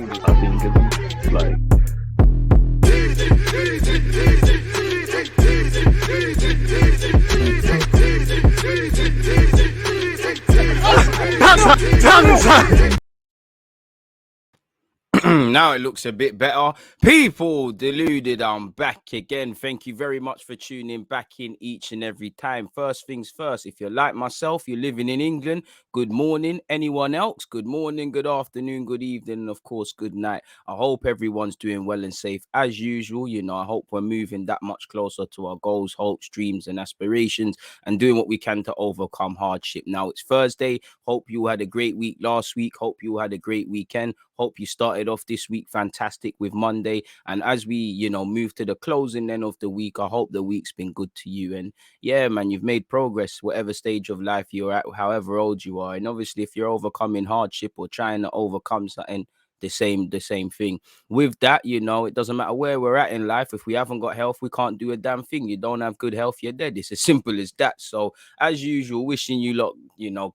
horrendous. I think it's like. Now it looks a bit better. People deluded, I'm back again. Thank you very much for tuning back in each and every time. First things first, if you're like myself, you're living in England, good morning. Anyone else, good morning, good afternoon, good evening, and of course, good night. I hope everyone's doing well and safe as usual. You know, I hope we're moving that much closer to our goals, hopes, dreams, and aspirations, and doing what we can to overcome hardship. Now it's Thursday. Hope you had a great week last week. Hope you had a great weekend. Hope you started off this week fantastic with Monday. And as we, move to the closing end of the week, I hope the week's been good to you. And yeah, man, you've made progress, whatever stage of life you're at, however old you are. And obviously, if you're overcoming hardship or trying to overcome something, the same thing. With that, it doesn't matter where we're at in life. If we haven't got health, we can't do a damn thing. You don't have good health, you're dead. It's as simple as that. So as usual, wishing you lot,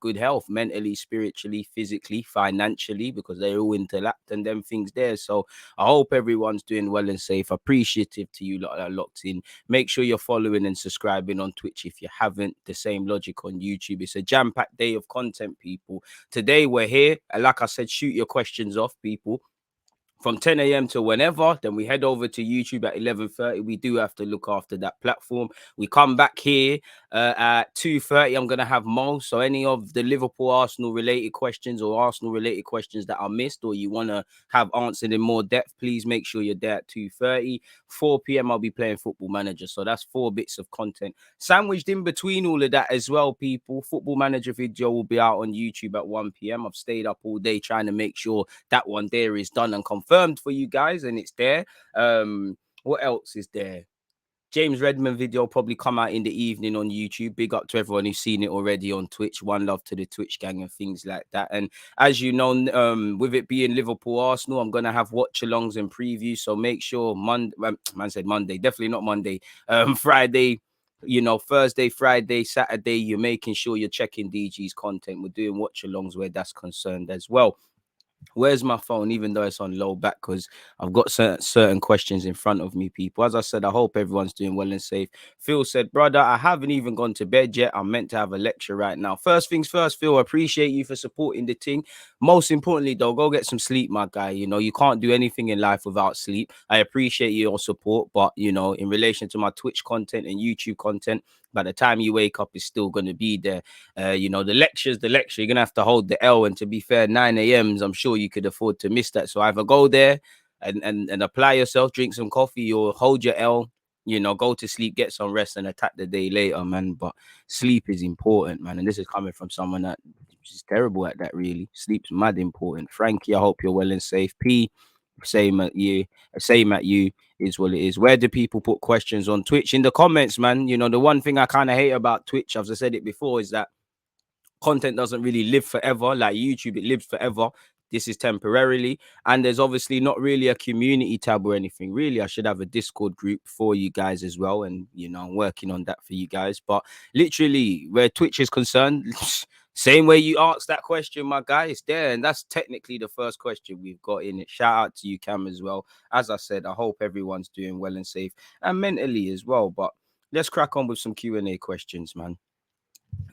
good health, mentally, spiritually, physically, financially, because they're all interlocked and them things there. So I hope everyone's doing well and safe. Appreciative to you lot that are locked in. Make sure you're following and subscribing on Twitch if you haven't. The same logic on YouTube. It's a jam-packed day of content, people. Today we're here. And like I said, shoot your questions off, people, from 10 a.m. to whenever. Then we head over to YouTube at 11:30. We do have to look after that platform. We come back here at 2:30. I'm going to have Mo. So any of the Liverpool Arsenal related questions or Arsenal related questions that are missed or you want to have answered in more depth, please make sure you're there at 2:30. 4 p.m. I'll be playing Football Manager. So that's 4 bits of content. Sandwiched in between all of that as well, people. Football Manager video will be out on YouTube at 1 p.m. I've stayed up all day trying to make sure that one there is done and confirmed for you guys, and it's there. What else is there? James Redmond video probably come out in the evening on YouTube. Big up to everyone who's seen it already on Twitch. One love to the Twitch gang and things like that. And as you know, with it being Liverpool Arsenal, I'm gonna have watch-alongs and previews. So make sure man said Monday, definitely not Monday. Friday. Thursday, Friday, Saturday, you're making sure you're checking DG's content. We're doing watch-alongs where that's concerned as well. Where's my phone, even though it's on low back, because I've got certain questions in front of me, people. As I said, I hope everyone's doing well and safe. Phil said, brother, I haven't even gone to bed yet. I'm meant to have a lecture right now. First things first, Phil, I appreciate you for supporting the thing. Most importantly, though, go get some sleep, my guy. You can't do anything in life without sleep. I appreciate your support, but, in relation to my Twitch content and YouTube content, by the time you wake up, it's still going to be there. The lecture, you're going to have to hold the L. And to be fair, 9 a.m.s, I'm sure you could afford to miss that. So either go there and apply yourself, drink some coffee, or hold your L, go to sleep, get some rest, and attack the day later, man. But sleep is important, man. And this is coming from someone that is terrible at that, really. Sleep's mad important. Frankie, I hope you're well and safe. P, same at you is what it is. Where do people put questions on Twitch? In the comments, man. The one thing I kind of hate about Twitch, as I said it before, is that content doesn't really live forever. Like YouTube, it lives forever. This is temporarily, and there's obviously not really a community tab or anything. Really, I should have a Discord group for you guys as well, and I'm working on that for you guys. But literally, where Twitch is concerned, same way you asked that question, my guy, it's there. And that's technically the first question we've got in it. Shout out to you, Cam, as well. As I said, I hope everyone's doing well and safe and mentally as well. But let's crack on with some Q&A questions, man.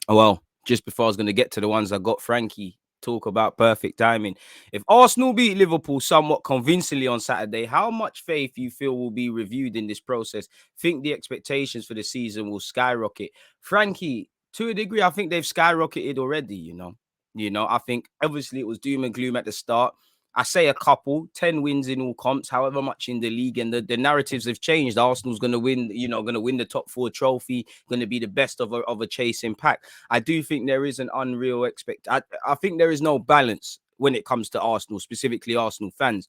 Oh, well, just before I was going to get to the ones I got, Frankie, talk about perfect timing. If Arsenal beat Liverpool somewhat convincingly on Saturday, how much faith you feel will be reviewed in this process? Think the expectations for the season will skyrocket? Frankie, to a degree, I think they've skyrocketed already, I think obviously it was doom and gloom at the start. I say a couple, 10 wins in all comps, however much in the league, and the narratives have changed. Arsenal's going to win, going to win the top 4 trophy, going to be the best of a chasing pack. I do think there is an unreal I think there is no balance when it comes to Arsenal, specifically Arsenal fans.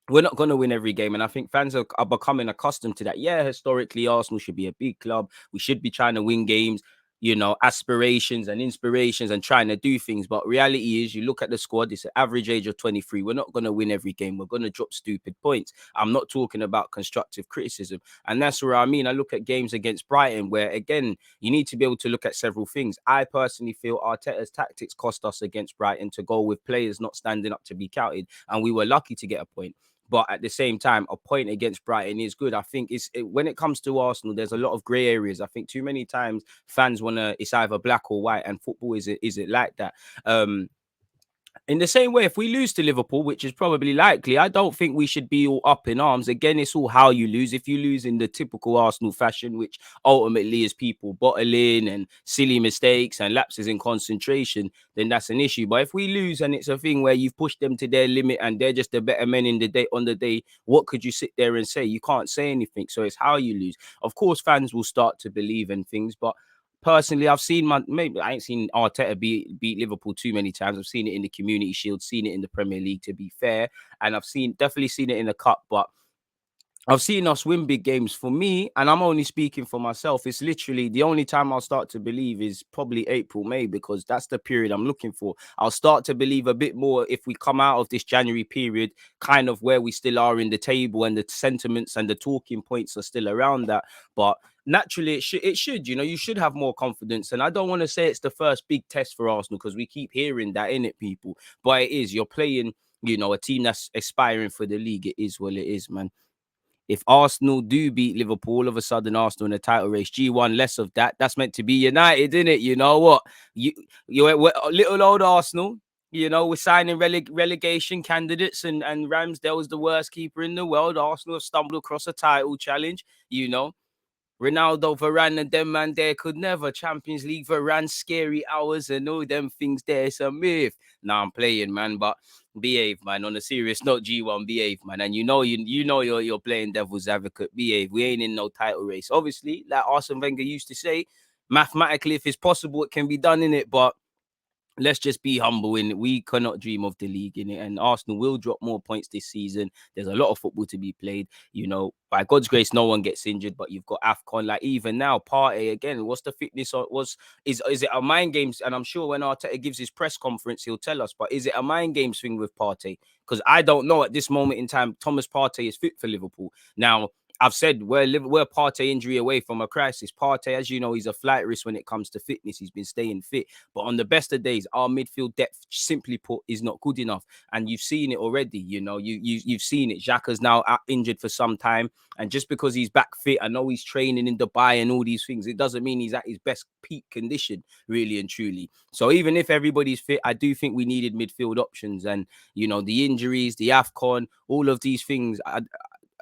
We're not going to win every game, and I think fans are becoming accustomed to that. Yeah, historically, Arsenal should be a big club. We should be trying to win games. aspirations and inspirations and trying to do things. But reality is, you look at the squad, it's an average age of 23. We're not going to win every game. We're going to drop stupid points. I'm not talking about constructive criticism. And that's where I look at games against Brighton, where, again, you need to be able to look at several things. I personally feel Arteta's tactics cost us against Brighton to go with players not standing up to be counted. And we were lucky to get a point. But at the same time, a point against Brighton is good. I think when it comes to Arsenal, there's a lot of grey areas. I think too many times fans want to, it's either black or white, and football is it like that. In the same way, if we lose to Liverpool, which is probably likely, I don't think we should be all up in arms. Again, it's all how you lose. If you lose in the typical Arsenal fashion, which ultimately is people bottling and silly mistakes and lapses in concentration, then that's an issue. But if we lose and it's a thing where you've pushed them to their limit and they're just the better men on the day, what could you sit there and say? You can't say anything. So it's how you lose. Of course, fans will start to believe in things, but personally, I've seen maybe I ain't seen Arteta beat Liverpool too many times. I've seen it in the Community Shield, seen it in the Premier League, to be fair, and I've definitely seen it in the Cup. But I've seen us win big games. For me, and I'm only speaking for myself, it's literally the only time I'll start to believe is probably April, May, because that's the period I'm looking for. I'll start to believe a bit more if we come out of this January period, kind of where we still are in the table and the sentiments and the talking points are still around that. But naturally, it should, you should have more confidence. And I don't want to say it's the first big test for Arsenal, because we keep hearing that, in it, people. But it is. You're playing, a team that's aspiring for the league. It is what it is, man. If Arsenal do beat Liverpool, all of a sudden Arsenal in the title race, G1, less of that. That's meant to be United, isn't it? You know what? We're little old Arsenal. We're signing relegation candidates, and Ramsdale's the worst keeper in the world. Arsenal have stumbled across a title challenge. Ronaldo, Varane, and them man there could never. Champions League, Varane, scary hours, and all them things there. It's a myth. Nah, I'm playing, man, but behave, man. On a serious note, G1, behave, man. And you're playing devil's advocate. Behave. We ain't in no title race. Obviously, like Arsene Wenger used to say, mathematically, if it's possible, it can be done, in it, but let's just be humble in it. We cannot dream of the league in it, and Arsenal will drop more points this season. There's a lot of football to be played. By God's grace, no one gets injured, but you've got AFCON. Like, even now, Partey again. What's the fitness? Is it a mind games? And I'm sure when Arteta gives his press conference, he'll tell us. But is it a mind games thing with Partey? Because I don't know at this moment in time. Thomas Partey is fit for Liverpool now. I've said we're Partey injury away from a crisis. Partey, as you know, he's a flight risk when it comes to fitness. He's been staying fit. But on the best of days, our midfield depth, simply put, is not good enough. And you've seen it already. You've seen it. Xhaka's now injured for some time. And just because he's back fit, I know he's training in Dubai and all these things, it doesn't mean he's at his best peak condition, really and truly. So even if everybody's fit, I do think we needed midfield options. And, the injuries, the AFCON, all of these things,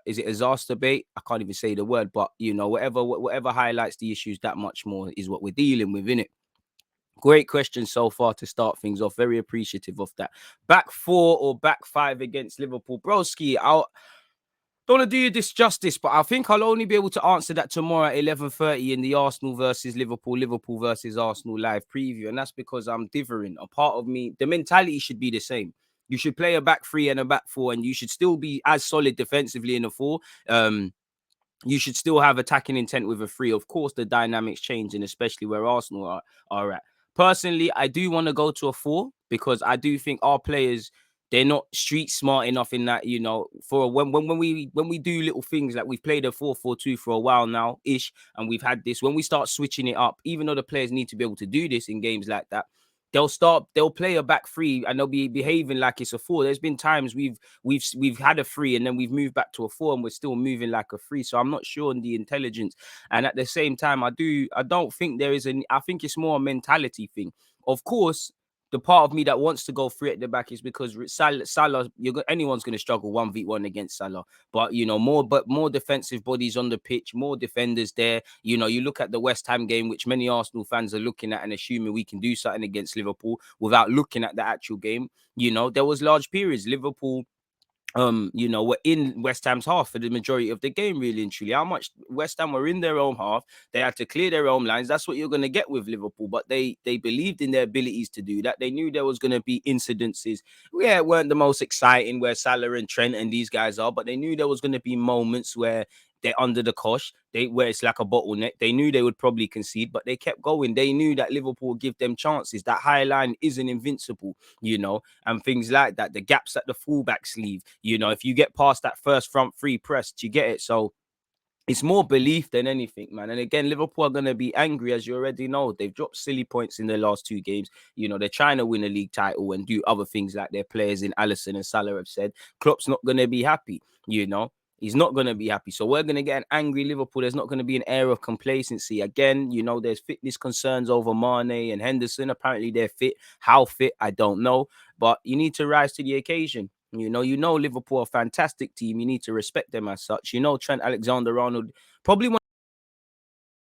is it exacerbate? I can't even say the word, but whatever highlights the issues that much more is what we're dealing with, innit? Great question so far to start things off. Very appreciative of that. Back 4 or back 5 against Liverpool, broski. I don't want to do you this justice, but I think I'll only be able to answer that tomorrow at 11:30 in the Arsenal versus Liverpool versus Arsenal live preview, and that's because I'm differing. A part of me, the mentality should be the same. You should play a back 3 and a back 4, and you should still be as solid defensively in a 4. You should still have attacking intent with a 3. Of course, the dynamics change, and especially where Arsenal are at. Personally, I do want to go to a 4 because I do think our players, they're not street smart enough in that, for when we do little things, like we've played a 4-4-2 for a while now ish, and we've had this. When we start switching it up, even though the players need to be able to do this in games like that, they'll play a back 3 and they'll be behaving like it's a 4. There's been times we've had a 3 and then we've moved back to a 4 and we're still moving like a 3. So I'm not sure on the intelligence. And at the same time, I don't think I think it's more a mentality thing. Of course, the part of me that wants to go 3 at the back is because Salah, anyone's going to struggle 1v1 against Salah. But, more defensive bodies on the pitch, more defenders there. You look at the West Ham game, which many Arsenal fans are looking at and assuming we can do something against Liverpool without looking at the actual game. There was large periods. Liverpool, were in West Ham's half for the majority of the game, really and truly. How much West Ham were in their own half, they had to clear their own lines. That's what you're going to get with Liverpool. But they believed in their abilities to do that. They knew there was going to be incidences. Yeah, it weren't the most exciting where Salah and Trent and these guys are, but they knew there was going to be moments where they're under the cosh. Where it's like a bottleneck. They knew they would probably concede, but they kept going. They knew that Liverpool would give them chances. That high line isn't invincible, and things like that. The gaps that the fullbacks leave, if you get past that first front three press, you get it. So it's more belief than anything, man. And again, Liverpool are going to be angry, as you already know. They've dropped silly points in their last 2 games. They're trying to win a league title and do other things like their players in Alisson and Salah have said. Klopp's not going to be happy, He's not going to be happy. So we're going to get an angry Liverpool. There's not going to be an air of complacency. Again, there's fitness concerns over Mane and Henderson. Apparently they're fit. How fit, I don't know. But you need to rise to the occasion. Liverpool are a fantastic team. You need to respect them as such. Trent Alexander-Arnold probably won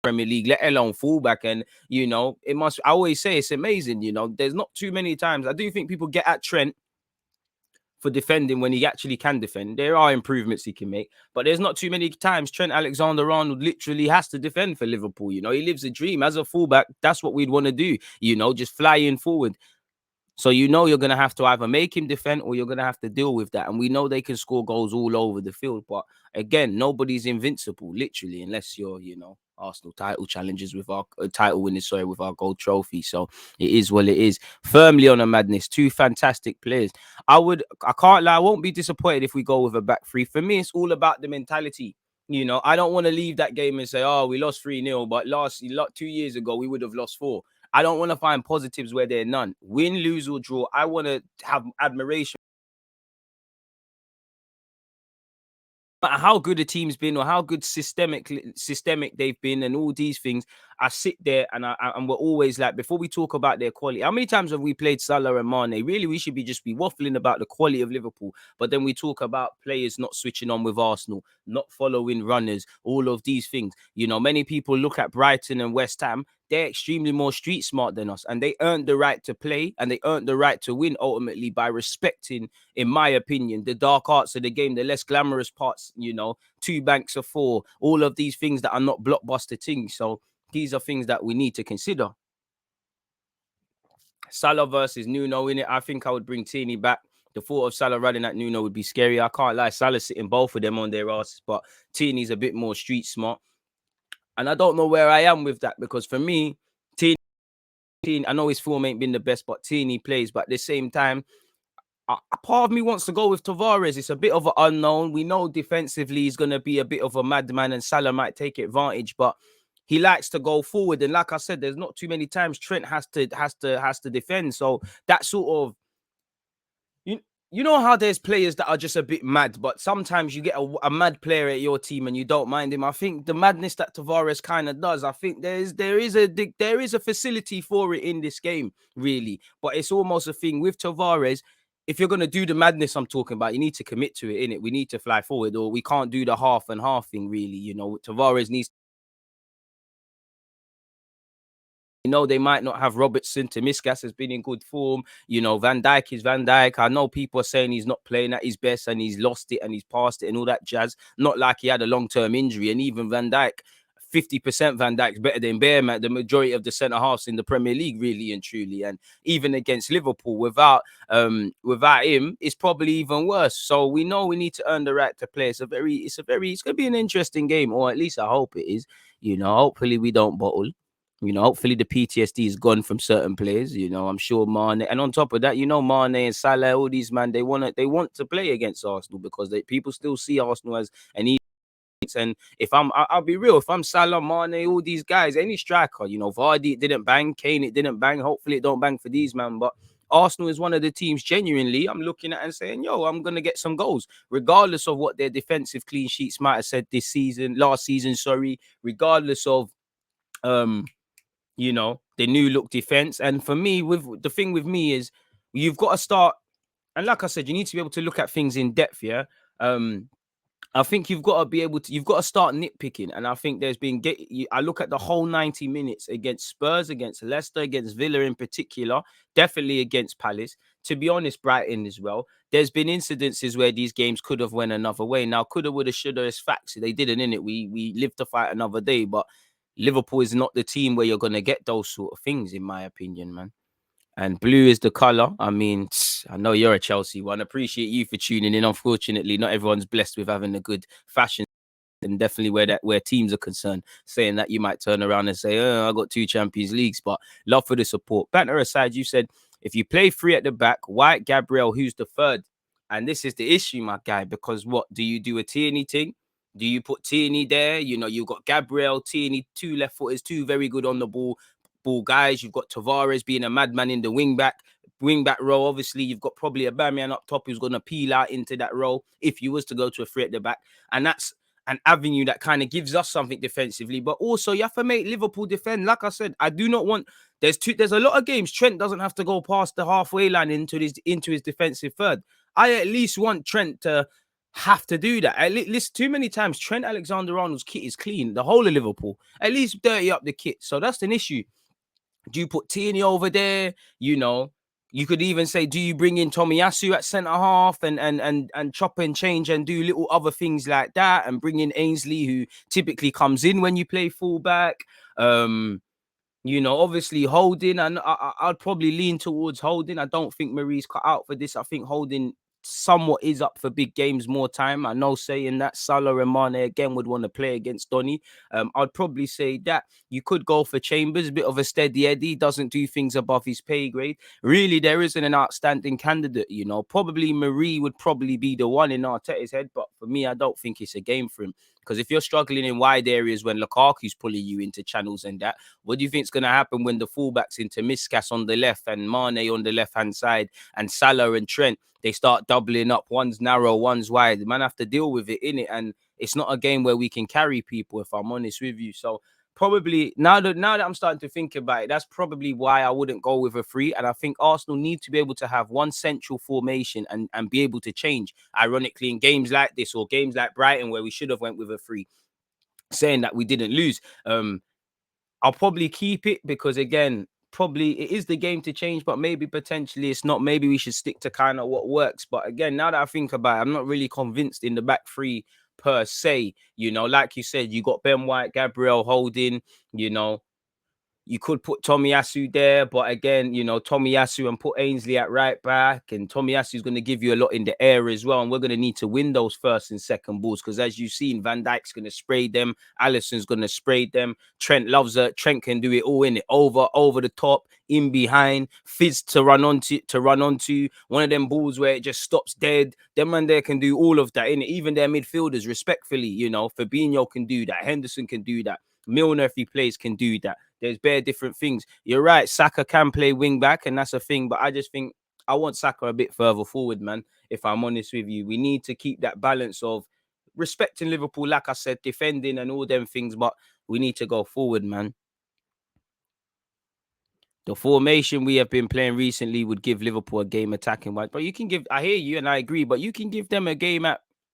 the Premier League, let alone fullback. And, I always say it's amazing. There's not too many times. I do think people get at Trent for defending when he actually can defend. There are improvements he can make, but there's not too many times Trent Alexander-Arnold literally has to defend for Liverpool. He lives a dream. As a fullback, that's what we'd want to do, just fly in forward. So you're going to have to either make him defend or you're going to have to deal with that. And we know they can score goals all over the field. But again, nobody's invincible, literally, unless you're, Arsenal title challenges with our title winners, with our gold trophy. So it is what it is. Firmly on a madness. 2 fantastic players. I can't lie, I won't be disappointed if we go with a back 3. For me, it's all about the mentality. I don't want to leave that game and say, oh, we lost 3-0, but 2 years ago, we would have lost 4. I don't want to find positives where there are none. Win, lose, or draw. I want to have admiration. No matter how good a team's been or how good systemic they've been and all these things, I sit there and we're always like, before we talk about their quality, how many times have we played Salah and Mane? Really, we should be waffling about the quality of Liverpool. But then we talk about players not switching on with Arsenal, not following runners, all of these things. Many people look at Brighton and West Ham. They're extremely more street smart than us, and they earned the right to play and they earned the right to win ultimately by respecting, in my opinion, the dark arts of the game, the less glamorous parts, 2 banks of 4, all of these things that are not blockbuster things. So these are things that we need to consider. Salah versus Nuno in it. I think I would bring Tierney back. The thought of Salah running at Nuno would be scary. I can't lie. Salah sitting both of them on their asses, but Tierney's a bit more street smart. And I don't know where I am with that, because for me, Tierney, I know his form ain't been the best, but Tierney plays. But at the same time, a part of me wants to go with Tavares. It's a bit of an unknown. We know defensively he's going to be a bit of a madman and Salah might take advantage, but he likes to go forward. And like I said, there's not too many times Trent has to defend. So that sort of, you know how there's players that are just a bit mad, but sometimes you get a mad player at your team and you don't mind him. I think the madness that Tavares kind of does, I think there is a facility for it in this game, really. But it's almost a thing with Tavares. If you're going to do the madness I'm talking about, you need to commit to it, innit? We need to fly forward, or we can't do the half and half thing, really. Tavares needs. They might not have Robertson. Temiskas has been in good form. Van Dijk is Van Dijk. I know people are saying he's not playing at his best and he's lost it and he's passed it and all that jazz. Not like he had a long-term injury. And even Van Dijk, 50% Van Dijk's better than Bearman, the majority of the centre-halves in the Premier League, really and truly. And even against Liverpool, without him, it's probably even worse. So we know we need to earn the right to play. It's going to be an interesting game, or at least I hope it is. Hopefully we don't bottle. Hopefully the PTSD is gone from certain players. I'm sure Mane, and on top of that, Mane and Salah, all these man, they want to play against Arsenal because people still see Arsenal as an easy. And I'll be real, if I'm Salah, Mane, all these guys, any striker, Vardy, it didn't bang, Kane, it didn't bang. Hopefully it don't bang for these man, but Arsenal is one of the teams genuinely I'm looking at and saying, I'm going to get some goals, regardless of what their defensive clean sheets might have said last season, regardless of the new look defense. And for me, with the thing with me is you've got to start, and like I said, you need to be able to look at things in depth. Yeah. I think you've got to start nitpicking. And I think I look at the whole 90 minutes against Spurs, against Leicester, against Villa in particular, definitely against Palace. To be honest, Brighton as well. There's been incidences where these games could have went another way. Now, coulda, woulda, shoulda is facts. They didn't, innit? We live to fight another day, but Liverpool is not the team where you're going to get those sort of things, in my opinion, man. And blue is the color. I mean, I know you're a Chelsea one. Appreciate you for tuning in. Unfortunately, not everyone's blessed with having a good fashion and definitely where teams are concerned, saying that you might turn around and say, oh, I got 2 Champions Leagues, but love for the support. Banter aside, you said if you play 3 at the back, White, Gabriel, who's the third? And this is the issue, my guy, because what do you do, a Tierney thing? Do you put Tierney there? You know, you've got Gabriel, Tierney, 2 left footers, 2 very good on the ball guys. You've got Tavares being a madman in the wing back role. Obviously, you've got probably a Aubameyang up top who's going to peel out into that role if you was to go to a 3 at the back. And that's an avenue that kind of gives us something defensively. But also, you have to make Liverpool defend. Like I said, I do not want... There's a lot of games Trent doesn't have to go past the halfway line into his defensive third. I at least want Trent to have to do that. At least too many times Trent Alexander-Arnold's kit is clean. The whole of Liverpool. At least dirty up the kit. So that's an issue. Do you put Tierney over there? You know, you could even say, do you bring in Tomiyasu at centre half and chop and change and do little other things like that, and bring in Ainsley, who typically comes in when you play fullback? You know, obviously Holding, and I'd probably lean towards Holding. I don't think Marie's cut out for this. I think Holding somewhat is up for big games, more time. I know saying that Salah and Mane again would want to play against Donny. I'd probably say that you could go for Chambers, a bit of a steady Eddie, doesn't do things above his pay grade. Really, there isn't an outstanding candidate, you know. Probably Marie would probably be the one in Arteta's head, but for me, I don't think it's a game for him. Because if you're struggling in wide areas when Lukaku's pulling you into channels and that, what do you think is going to happen when the fullbacks into Miskas on the left and Mane on the left-hand side and Salah and Trent, they start doubling up. One's narrow, one's wide. The man have to deal with it, innit? And it's not a game where we can carry people, if I'm honest with you. So probably now that I'm starting to think about it, that's probably why I wouldn't go with a 3. And I think Arsenal need to be able to have one central formation and be able to change. Ironically, in games like this or games like Brighton, where we should have went with a 3, saying that we didn't lose. I'll probably keep it because, again, probably it is the game to change, but maybe potentially it's not. Maybe we should stick to kind of what works. But again, now that I think about it, I'm not really convinced in the back 3 per se. You know, like you said, you got Ben White, Gabriel Holding, you know. You could put Tomiyasu there, but again, you know, Tomiyasu and put Ainsley at right back, and Tomiyasu is going to give you a lot in the air as well, and we're going to need to win those first and second balls because, as you've seen, Van Dijk's going to spray them, Alisson's going to spray them, Trent loves it, Trent can do it all in it, over the top, in behind, Fizz to run onto one of them balls where it just stops dead. Them man there can do all of that in it, even their midfielders, respectfully, you know, Fabinho can do that, Henderson can do that, Milner, if he plays, can do that. There's bare different things. You're right. Saka can play wing back, and that's a thing. But I just think I want Saka a bit further forward, man. If I'm honest with you, we need to keep that balance of respecting Liverpool, like I said, defending and all them things. But we need to go forward, man. The formation we have been playing recently would give Liverpool a game attacking wise. But you can give, I hear you and I agree, but you can give them a game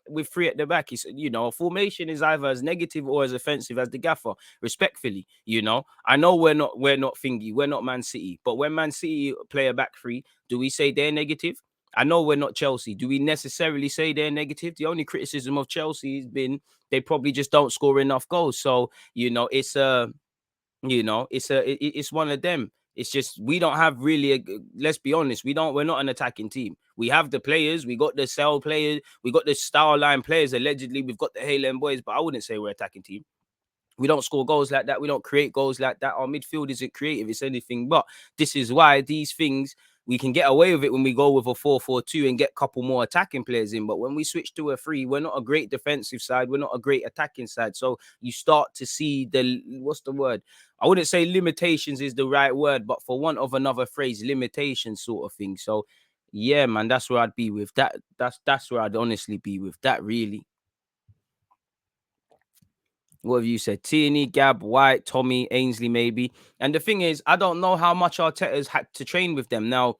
with 3 at the back. It's, you know, a formation is either as negative or as offensive as the gaffer, respectfully. You know, I know we're not thingy, we're not Man City, but when Man City play a back 3, do we say they're negative? I know we're not Chelsea. Do we necessarily say they're negative? The only criticism of Chelsea has been they probably just don't score enough goals. So, you know, it's it's one of them. It's just we don't have really let's be honest, we're not an attacking team. We have the players, we got the cell players, we got the star line players, allegedly, we've got the Haaland boys, but I wouldn't say we're attacking team. We don't score goals like that. We don't create goals like that. Our midfield isn't creative. It's anything but. This is why these things, we can get away with it when we go with a 4-4-2 and get a couple more attacking players in. But when we switch to a 3, we're not a great defensive side. We're not a great attacking side. So you start to see what's the word? I wouldn't say limitations is the right word, but for want of another phrase, limitations sort of thing. So yeah, man, that's where I'd be with that. That's where I'd honestly be with that, really. What have you said? Tierney, Gab, White, Tommy, Ainsley, maybe. And the thing is, I don't know how much Arteta's had to train with them. Now,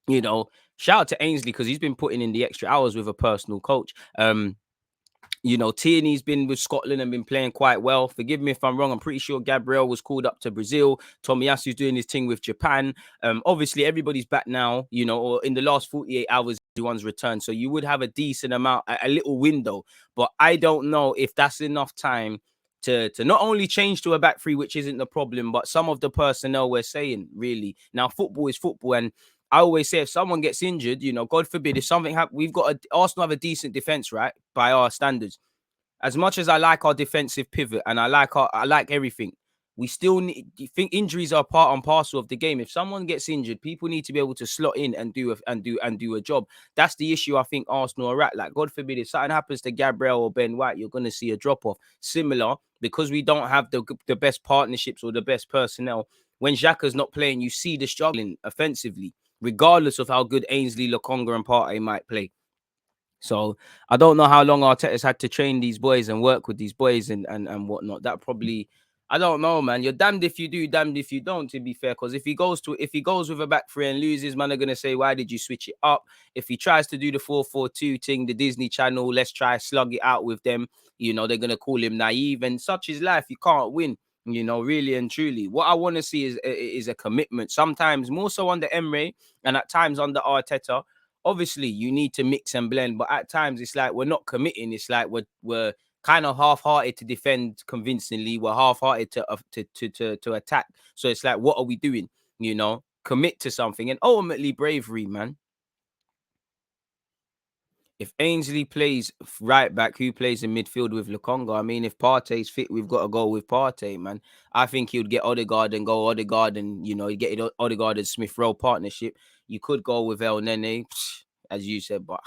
you know, shout out to Ainsley because he's been putting in the extra hours with a personal coach. You know, Tierney's been with Scotland and been playing quite well. Forgive me if I'm wrong. I'm pretty sure Gabriel was called up to Brazil. Tomiyasu's doing his thing with Japan. Obviously, everybody's back now, you know, or in the last 48 hours, everyone's returned. So you would have a decent amount, a little window. But I don't know if that's enough time to not only change to a back 3, which isn't the problem, but some of the personnel we're saying, really. Now, football is football. And I always say if someone gets injured, you know, God forbid, if something happens, Arsenal have a decent defense, right? By our standards. as much as I like our defensive pivot and I like everything, we still need. You think injuries are part and parcel of the game? If someone gets injured, people need to be able to slot in and do a job. That's the issue I think Arsenal are at. Like, God forbid, if something happens to Gabriel or Ben White, you're going to see a drop off. Similar, because we don't have the best partnerships or the best personnel. When Xhaka's not playing, you see the struggling offensively, regardless of how good Ainsley, Lokonga, and Partey might play. So I don't know how long Arteta's had to train these boys and work with these boys and whatnot. That probably, I don't know, man. You're damned if you do, damned if you don't, to be fair. Because if he goes with a back three and loses, man are gonna say, why did you switch it up? If he tries to do the 4-4-2 thing, the Disney Channel, let's try slug it out with them. They're gonna call him naive, and such is life. You can't win. Really and truly. What I want to see is a commitment. Sometimes more so under Emre and at times under Arteta. Obviously, you need to mix and blend, but at times it's like we're not committing. It's like we're kind of half-hearted to defend convincingly. We're half-hearted to attack. So it's like, what are we doing? Commit to something, and ultimately bravery, man. If Ainsley plays right back, who plays in midfield with Lokonga? I mean, if Partey's fit, we've got to go with Partey, man. I think he would get Odegaard and go Odegaard, and you get Odegaard and Smith Rowe partnership. You could go with El Nene, as you said, but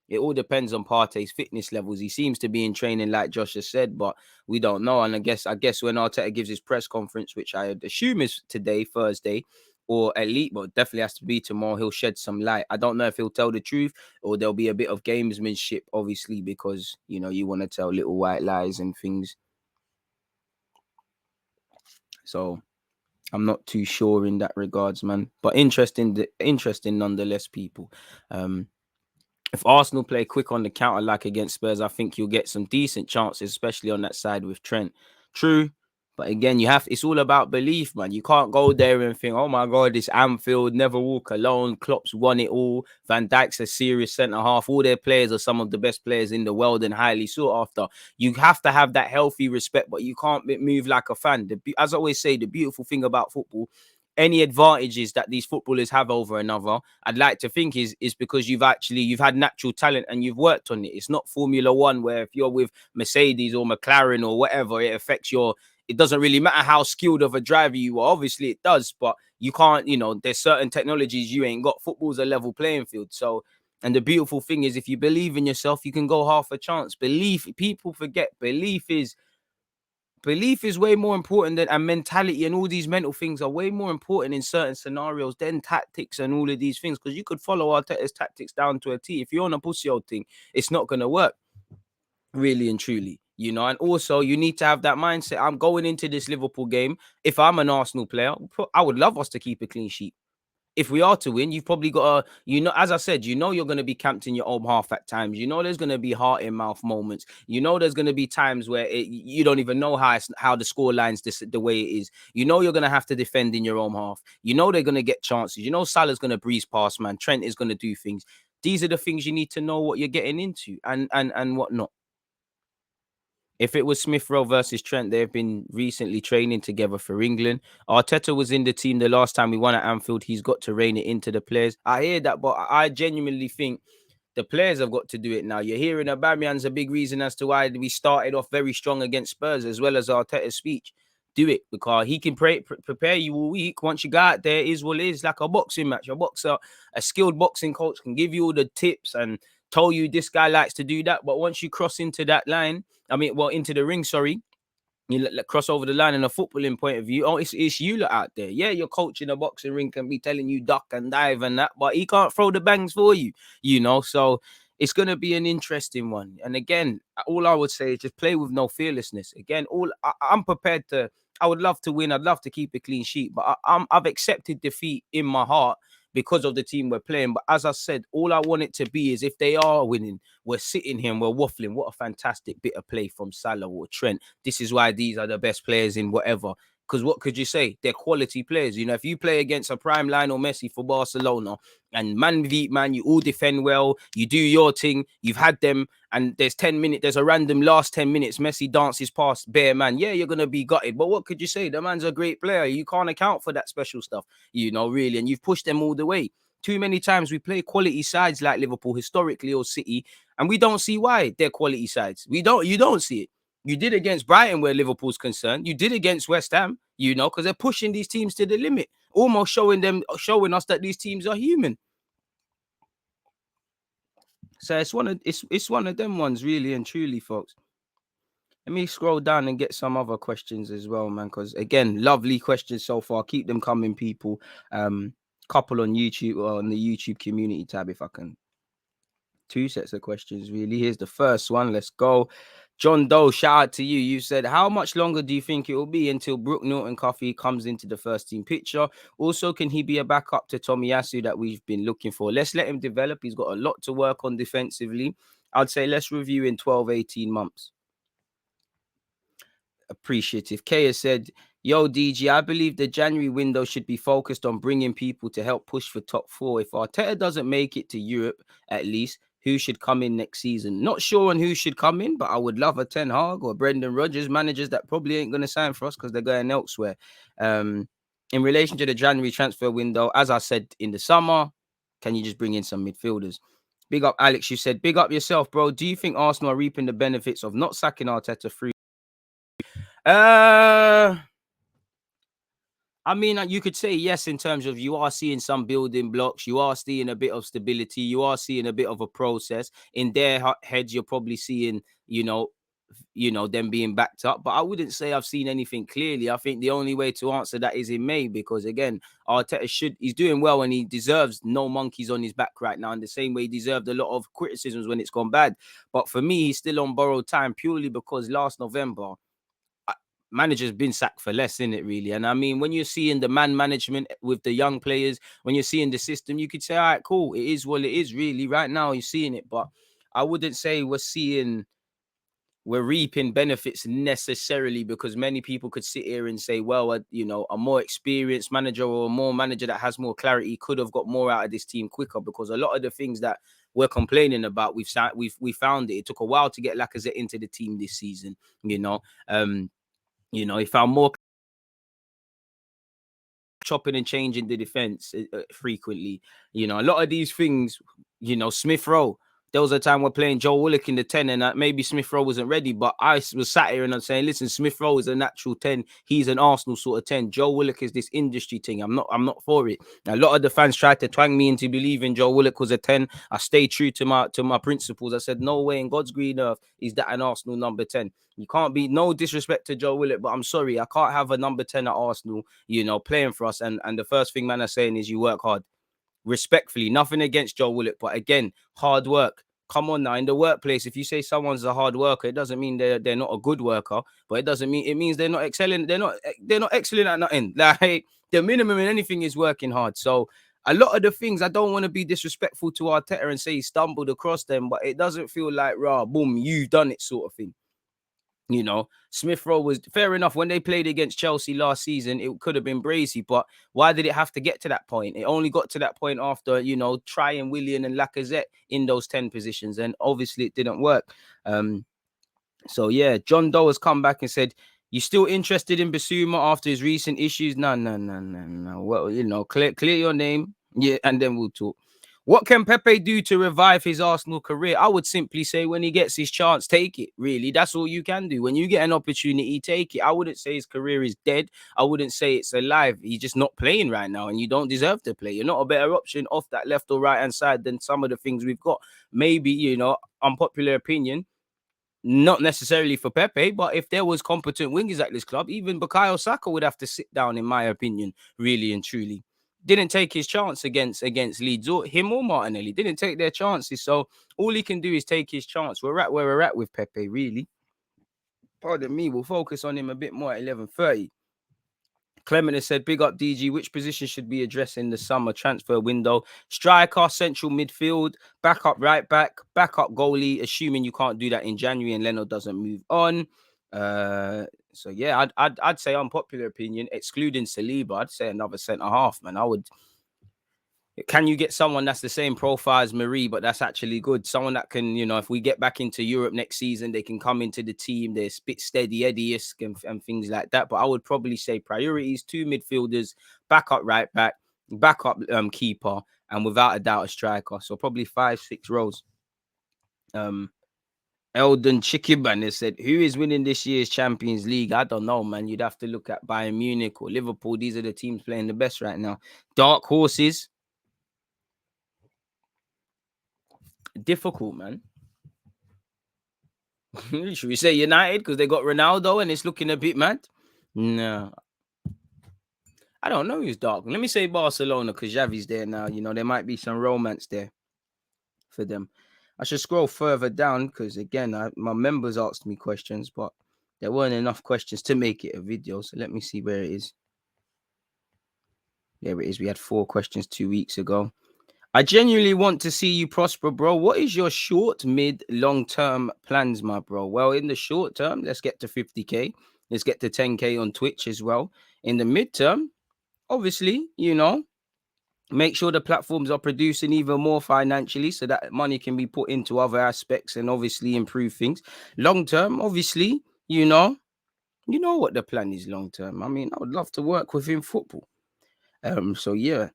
it all depends on Partey's fitness levels. He seems to be in training, like Josh has said, but we don't know. And I guess when Arteta gives his press conference, which I assume is today, Thursday, or at least, well, definitely has to be tomorrow, he'll shed some light. I don't know if he'll tell the truth or there'll be a bit of gamesmanship, obviously, because you want to tell little white lies and things. So I'm not too sure in that regards, man. But interesting nonetheless, people. If Arsenal play quick on the counter like against Spurs, I think you'll get some decent chances, especially on that side with Trent. True. But again, it's all about belief, man. You can't go there and think, oh my God, it's Anfield, never walk alone. Klopp's won it all. Van Dijk's a serious centre-half. All their players are some of the best players in the world and highly sought after. You have to have that healthy respect, but you can't move like a fan. As I always say, the beautiful thing about football, any advantages that these footballers have over another, I'd like to think is because you've had natural talent and you've worked on it. It's not Formula One where if you're with Mercedes or McLaren or whatever, it doesn't really matter how skilled of a driver you are. Obviously it does, but you can't, there's certain technologies you ain't got. Football's a level playing field. So, and the beautiful thing is if you believe in yourself, you can go half a chance. People forget belief is way more important and mentality and all these mental things are way more important in certain scenarios than tactics and all of these things, because you could follow Arteta's tactics down to a T. If you're on a pussy old thing, it's not going to work, really and truly. And also you need to have that mindset. I'm going into this Liverpool game. If I'm an Arsenal player, I would love us to keep a clean sheet. If we are to win, you've probably got as I said, you're going to be camped in your own half at times. There's going to be heart in mouth moments. There's going to be times where you don't even know how the score line's the way it is. You're going to have to defend in your own half. They're going to get chances. Salah's going to breeze past, man. Trent is going to do things. These are the things you need to know what you're getting into and whatnot. If it was Smith Rowe versus Trent, they've been recently training together for England. Arteta was in the team the last time we won at Anfield. He's got to rein it into the players. I hear that, but I genuinely think the players have got to do it now. You're hearing Aubameyang's a big reason as to why we started off very strong against Spurs, as well as Arteta's speech. Do it because he can prepare you all week. Once you go out there, it is what it is, like a boxing match. A skilled boxing coach can give you all the tips and tell you this guy likes to do that. But once you cross into that line, into the ring, sorry, you cross over the line in a footballing point of view. Oh, it's you lot out there. Yeah, your coach in a boxing ring can be telling you duck and dive and that, but he can't throw the bangs for you, So it's going to be an interesting one. And again, all I would say is just play with no fearlessness. Again, I'm prepared to. I would love to win. I'd love to keep a clean sheet, but I've accepted defeat in my heart because of the team we're playing. But as I said, all I want it to be is if they are winning, we're sitting here and we're waffling. What a fantastic bit of play from Salah or Trent. This is why these are the best players in whatever. Because what could you say? They're quality players. If you play against a prime Lionel Messi for Barcelona and man beat man, you all defend well, you do your thing, you've had them, and there's 10 minutes, there's a random last 10 minutes, Messi dances past bare man. Yeah, you're going to be gutted. But what could you say? The man's a great player. You can't account for that special stuff, really. And you've pushed them all the way too many times we play quality sides like Liverpool historically or City, and we don't see why they're quality sides. You don't see it. You did against Brighton where Liverpool's concerned. You did against West Ham, because they're pushing these teams to the limit, almost showing us that these teams are human. So it's one of them ones, really and truly, folks. Let me scroll down and get some other questions as well, man. Because again, lovely questions so far. Keep them coming, people. Couple on YouTube or on the YouTube community tab, if I can. 2 sets of questions, really. Here's the first one. Let's go. John Doe, shout out to you. You said, how much longer do you think it will be until Brooke Norton-Cuffy comes into the first team picture? Also, can he be a backup to Tomiyasu that we've been looking for? Let's let him develop. He's got a lot to work on defensively. I'd say let's review in 12, 18 months. Appreciative. Kaya said, yo, DG, I believe the January window should be focused on bringing people to help push for top 4. If Arteta doesn't make it to Europe, at least, who should come in next season? Not sure on who should come in, but I would love a Ten Hag or Brendan Rodgers, managers that probably ain't going to sign for us because they're going elsewhere. In relation to the January transfer window, as I said in the summer, can you just bring in some midfielders? Big up, Alex. You said, big up yourself, bro. Do you think Arsenal are reaping the benefits of not sacking Arteta through? I mean, you could say yes in terms of you are seeing some building blocks, you are seeing a bit of stability, you are seeing a bit of a process. In their heads, you're probably seeing, them being backed up. But I wouldn't say I've seen anything clearly. I think the only way to answer that is in May, because again, Arteta he's doing well and he deserves no monkeys on his back right now. In the same way, he deserved a lot of criticisms when it's gone bad. But for me, he's still on borrowed time purely because last November, manager's been sacked for less, in it really. And I mean, when you're seeing the man management with the young players, when you're seeing the system, you could say, all right, cool, it is what it is, really. Right now, you're seeing it, but I wouldn't say we're reaping benefits necessarily, because many people could sit here and say, well, a more experienced manager or a more manager that has more clarity could have got more out of this team quicker, because a lot of the things that we're complaining about, we found it. It took a while to get Lacazette into the team this season, he found more chopping and changing the defense frequently. A lot of these things, Smith Rowe. There was a time we're playing Joe Willock in the 10, and maybe Smith Rowe wasn't ready, but I was sat here and I'm saying, listen, Smith Rowe is a natural 10. He's an Arsenal sort of 10. Joe Willock is this industry thing. I'm not for it. A lot of the fans tried to twang me into believing Joe Willock was a 10. I stayed true to my principles. I said, no way in God's green earth is that an Arsenal number 10. You can't be, no disrespect to Joe Willock, but I'm sorry, I can't have a number 10 at Arsenal, playing for us. And the first thing man are saying is you work hard. Respectfully, nothing against Joe Willock, but again, hard work. Come on now, in the workplace, if you say someone's a hard worker, it doesn't mean they're not a good worker, but it means they're not excelling. They're not excellent at nothing. Like, the minimum in anything is working hard. So a lot of the things, I don't want to be disrespectful to Arteta and say he stumbled across them, but it doesn't feel like, rah, boom, you've done it sort of thing. Smith Rowe was fair enough. When they played against Chelsea last season, it could have been brazy, but why did it have to get to that point? It only got to that point after, trying Willian and Lacazette in those 10 positions, and obviously it didn't work. So yeah, John Doe has come back and said, you still interested in Basuma after his recent issues? No. Well, clear your name, yeah, and then we'll talk. What can Pepe do to revive his Arsenal career? I would simply say when he gets his chance, take it. Really, that's all you can do. When you get an opportunity, take it. I wouldn't say his career is dead. I wouldn't say it's alive. He's just not playing right now, and you don't deserve to play. You're not a better option off that left or right hand side than some of the things we've got. Maybe, unpopular opinion, not necessarily for Pepe, but if there was competent wingers at this club, even Bukayo Saka would have to sit down, in my opinion, really and truly. Didn't take his chance against Leeds, or him or Martinelli. Didn't take their chances. So all he can do is take his chance. We're at where we're at with Pepe, really. Pardon me, we'll focus on him a bit more at 11:30. Clement has said, big up DG, which position should be addressed in the summer transfer window? Striker, central midfield, backup right back, backup goalie, assuming you can't do that in January and Leno doesn't move on. So yeah, I'd say unpopular opinion, excluding Saliba, I'd say another centre half, man. Can you get someone that's the same profile as Marie, but that's actually good? Someone that can, if we get back into Europe next season, they can come into the team. They're a bit steady, Eddie-esque and things like that. But I would probably say priorities, 2 midfielders, backup right back, backup keeper, and without a doubt a striker. So probably 5-6 rows. Eldon Chikiban has said, who is winning this year's Champions League? I don't know, man. You'd have to look at Bayern Munich or Liverpool. These are the teams playing the best right now. Dark horses. Difficult, man. Should we say United because they got Ronaldo and it's looking a bit mad? No. I don't know who's dark. Let me say Barcelona because Xavi's there now. You know, there might be some romance there for them. I should scroll further down because, again, my members asked me questions, but there weren't enough questions to make it a video. So let me see where it is. There it is. We had 4 questions 2 weeks ago. I genuinely want to see you prosper, bro. What is your short, mid, long-term plans, my bro? Well, in the short term, let's get to 50K. Let's get to 10K on Twitch as well. In the midterm, obviously, you know, make sure the platforms are producing even more financially so that money can be put into other aspects and obviously improve things. Long term, obviously, you know what the plan is long term. I mean, I would love to work within football. So yeah.